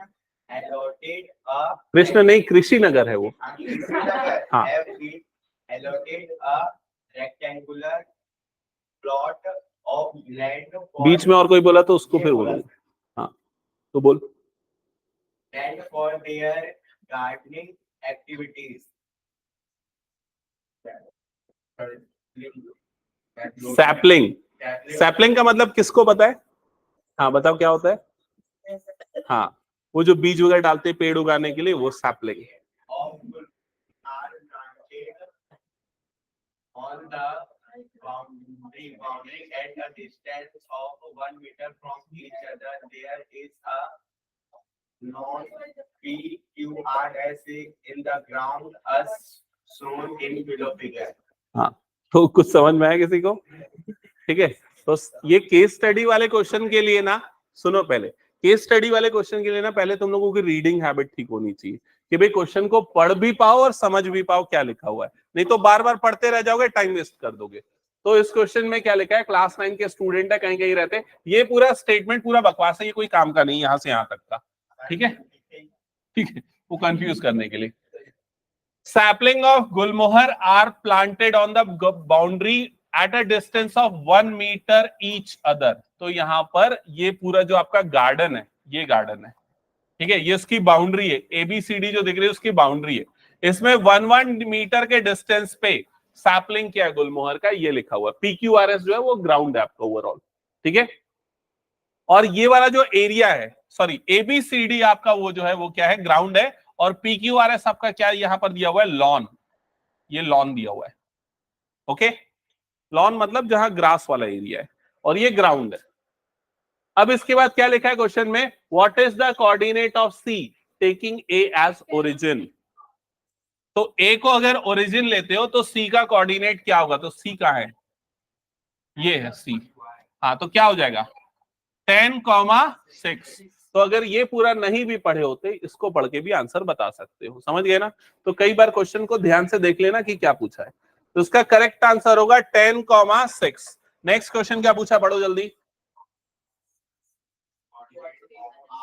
allotted a
Krishna नहीं, कृषि नगर है वो।
Krishna Nagar
हाँ।
have been allotted a rectangular plot of land for
बीच में और कोई बोला तो उसको फिर बोलो। हाँ, तो बोल।
land for their gardening activities.
Sapling, sapling का मतलब किसको पता है, हाँ बताओ क्या होता है। हाँ, वो जो बीज वगैरह डालते हैं पेड़ उगाने के लिए, वो sapling.
Of are planted on the boundary at a distance of 1 meter from each other. There is a known PQRS in the ground as shown in below figure.
हाँ, तो कुछ समझ में आया किसी को? ठीक है, तो ये केस स्टडी वाले क्वेश्चन के लिए ना, सुनो पहले, केस स्टडी वाले क्वेश्चन के लिए ना पहले तुम लोगों की रीडिंग हैबिट ठीक होनी चाहिए कि भाई क्वेश्चन को पढ़ भी पाओ और समझ भी पाओ क्या लिखा हुआ है, नहीं तो बार बार पढ़ते रह जाओगे, टाइम वेस्ट कर दोगे। तो इस क्वेश्चन में क्या लिखा है, क्लास 9 के स्टूडेंट है, कहीं कहीं रहते, ये पूरा स्टेटमेंट पूरा बकवास है, ये कोई काम का नहीं यहां से यहां तक का, ठीक है, ठीक है, वो कंफ्यूज करने के लिए। Sapling of gulmohar are planted on the boundary at a distance of 1 metre each other. तो यहां पर ये पूरा जो आपका गार्डन है, ये गार्डन है, ठीक है, ये उसकी बाउंड्री है, ABCD जो दिख रही है उसकी बाउंड्री है, इसमें 1 मीटर के डिस्टेंस पे सैपलिंग क्या है गुलमोहर का, ये लिखा हुआ है। PQRS जो है वो ग्राउंड है आपका ओवरऑल, ठीक है, और ये वाला जो एरिया है, सॉरी ABCD आपका वो जो है वो क्या है, ग्राउंड है, और PQRS आपका क्या यहां पर दिया हुआ है, लॉन, ये लॉन दिया हुआ है, ओके, लॉन मतलब जहां ग्रास वाला एरिया है, और ये ग्राउंड है। अब इसके बाद क्या लिखा है क्वेश्चन में, what is the coordinate of C taking A as origin. तो A को अगर ओरिजिन लेते हो तो C का कोऑर्डिनेट क्या होगा, तो C कहां है, ये है C, हाँ, तो क्या हो जाएगा 10,6। तो अगर ये पूरा नहीं भी पढ़े होते, इसको पढ़ के भी आंसर बता सकते हो, समझ गए ना। तो कई बार क्वेश्चन को ध्यान से देख लेना कि क्या पूछा है, तो उसका करेक्ट आंसर होगा 10,6। नेक्स्ट क्वेश्चन क्या पूछा, पढ़ो जल्दी।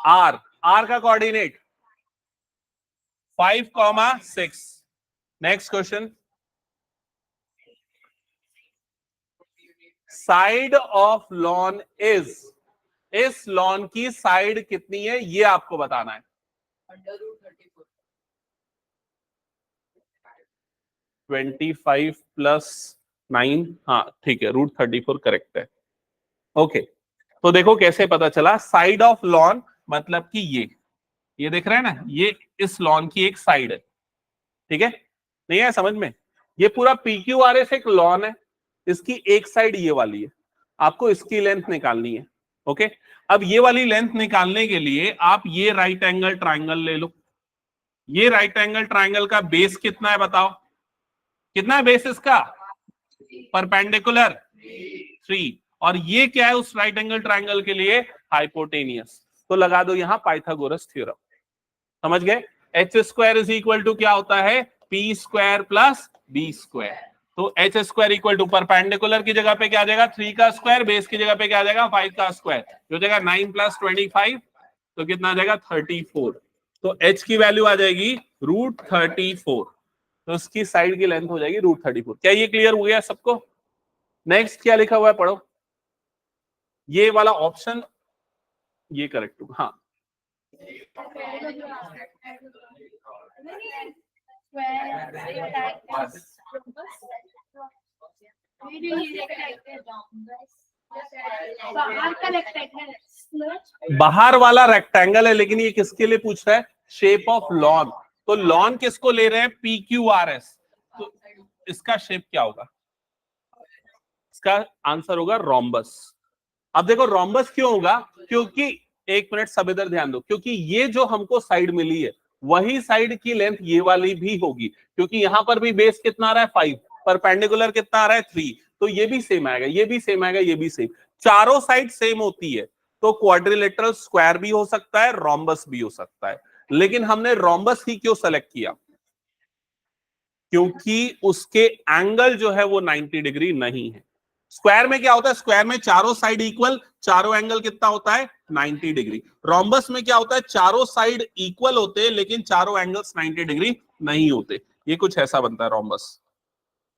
R का coordinate 5,6। Next question, side of lawn is, इस लॉन की साइड कितनी है ये आपको बताना है।
√34
25 + 9, हाँ ठीक है, √34 करेक्ट है, ओके। तो देखो कैसे पता चला, साइड ऑफ लॉन मतलब कि ये देख रहे हैं ना, ये इस लॉन की एक साइड है, ठीक है, नहीं है समझ में, ये पूरा PQRS एक लॉन है, इसकी एक साइड ये वाली है, आपको इसकी लेंथ निकालनी है, ओके। अब ये वाली लेंथ निकालने के लिए आप ये राइट एंगल ट्राइंगल ले लो, ये राइट एंगल ट्राइंगल का बेस कितना है बताओ, कितना है बेस इसका, परपेंडिकुलर 3, और ये क्या है उस राइट एंगल ट्राइंगल के लिए, हाइपोटेनियस। तो लगा दो यहां पाइथागोरस थ्योरम, समझ गए। h² = क्या होता है, P² + B²। तो h² = परपेंडिकुलर की जगह पे क्या आ जाएगा 3 का स्क्वायर, बेस की जगह पे क्या आ जाएगा 5 का स्क्वायर, जो जाएगा 9 + 25, तो कितना आ जाएगा 34। तो h की वैल्यू आ जाएगी √34, तो उसकी साइड की लेंथ हो जाएगी √34। क्या ये क्लियर हो गया सबको। नेक्स्ट क्या लिखा हुआ है पढ़ो, ये वाला ऑप्शन ये करेक्ट होगा, हाँ बाहर वाला रेक्टेंगल है, लेकिन ये किसके लिए पूछ रहा है, शेप ऑफ लॉन। तो लॉन किसको ले रहे हैं, PQRS, तो इसका शेप क्या होगा, इसका आंसर होगा रोम्बस। अब देखो रोम्बस क्यों होगा, क्योंकि एक मिनट सब इधर ध्यान दो, क्योंकि ये जो हमको साइड मिली है वही साइड की लेंथ ये वाली भी होगी, क्योंकि यहां पर भी बेस कितना आ रहा है 5, परपेंडिकुलर कितना आ रहा है 3, तो ये भी सेम आएगा, ये भी सेम आएगा, ये भी सेम, चारों साइड सेम होती है। तो क्वाड्रिलेटरल स्क्वायर भी हो सकता है, रोम्बस भी हो सकता है, लेकिन हमने रोम्बस ही क्यों सेलेक्ट किया, क्योंकि उसके एंगल जो है वो 90 डिग्री नहीं है। स्क्वायर में क्या होता है, स्क्वायर में चारों साइड इक्वल, चारों एंगल कितना होता है 90 डिग्री। रोम्बस में क्या होता है, चारों साइड इक्वल होते हैं लेकिन चारों एंगल्स 90 डिग्री नहीं होते, ये कुछ ऐसा बनता है रोम्बस।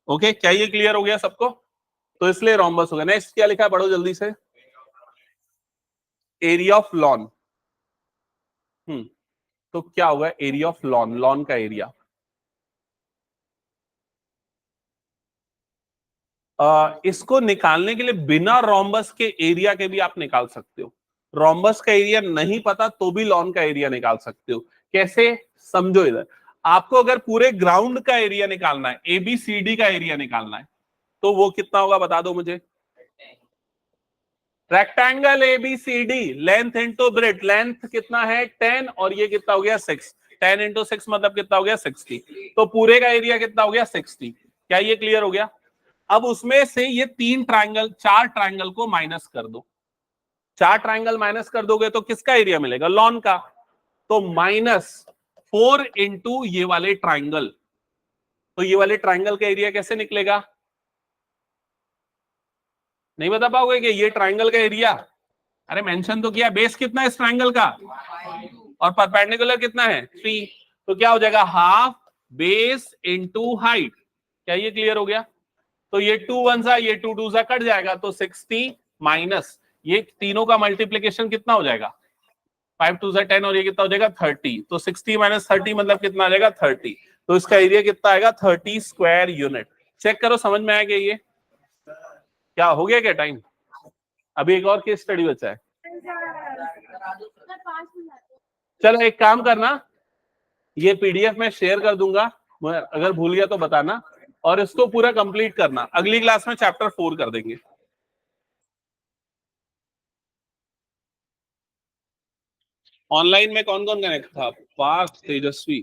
ओके, क्या ये क्लियर हो गया सबको, तो इसलिए रोम्बस होगा। नेक्स्ट क्या लिखा है पढ़ो जल्दी से, एरिया ऑफ लॉन। तो क्या होगा एरिया ऑफ लॉन, लॉन का एरिया, इसको निकालने के लिए बिना रोम्बस के एरिया के भी आप निकाल सकते हो। रोम्बस का एरिया नहीं पता तो भी लॉन का एरिया निकाल सकते हो। कैसे, समझो इधर, आपको अगर पूरे ग्राउंड का एरिया निकालना है, ABCD का एरिया निकालना है, तो वो कितना होगा बता दो मुझे। Rectangle ABCD length into breadth, length कितना है 10 और ये कितना हो गया 6, 10 इंटू 6 मतलब कितना हो गया 60, तो पूरे का एरिया कितना हो गया 60। क्या ये क्लियर हो गया? अब उसमें से ये चार ट्रायंगल को माइनस कर दो, 4 ट्रायंगल माइनस कर दोगे तो किसका एरिया मिलेगा? लॉन का। तो -4 इंटू ये वाले ट्रायंगल, तो ये वाले ट्रायंगल का एरिया कैसे निकलेगा? नहीं बता पाओगे कि ये ट्रायंगल का एरिया? अरे मेंशन तो किया, बेस कितना है इस ट्रायंगल का और परपेंडिकुलर कितना है 3, तो क्या हो जाएगा हाफ बेस इंटू हाइट। क्या ये क्लियर हो गया? तो ये 2 1 सा ये 2 2 सा कट जाएगा, तो 60 माइनस ये तीनों का मल्टीप्लीकेशन कितना हो जाएगा 5 2 सा 10 और ये कितना हो जाएगा 30, तो 60 माइनस 30 मतलब कितना आ जाएगा 30, तो इसका एरिया कितना आएगा 30 स्क्वायर यूनिट। चेक करो समझ में आया क्या? ये क्या हो गया क्या टाइम? अभी एक और केस स्टडी बचा है। चलो एक काम करना, ये PDF में शेयर कर दूंगा, अगर भूल गया तो बताना, और इसको पूरा कंप्लीट करना। अगली क्लास में चैप्टर 4 कर देंगे। ऑनलाइन में कौन कौन कनेक्ट था? पार्थ, तेजस्वी।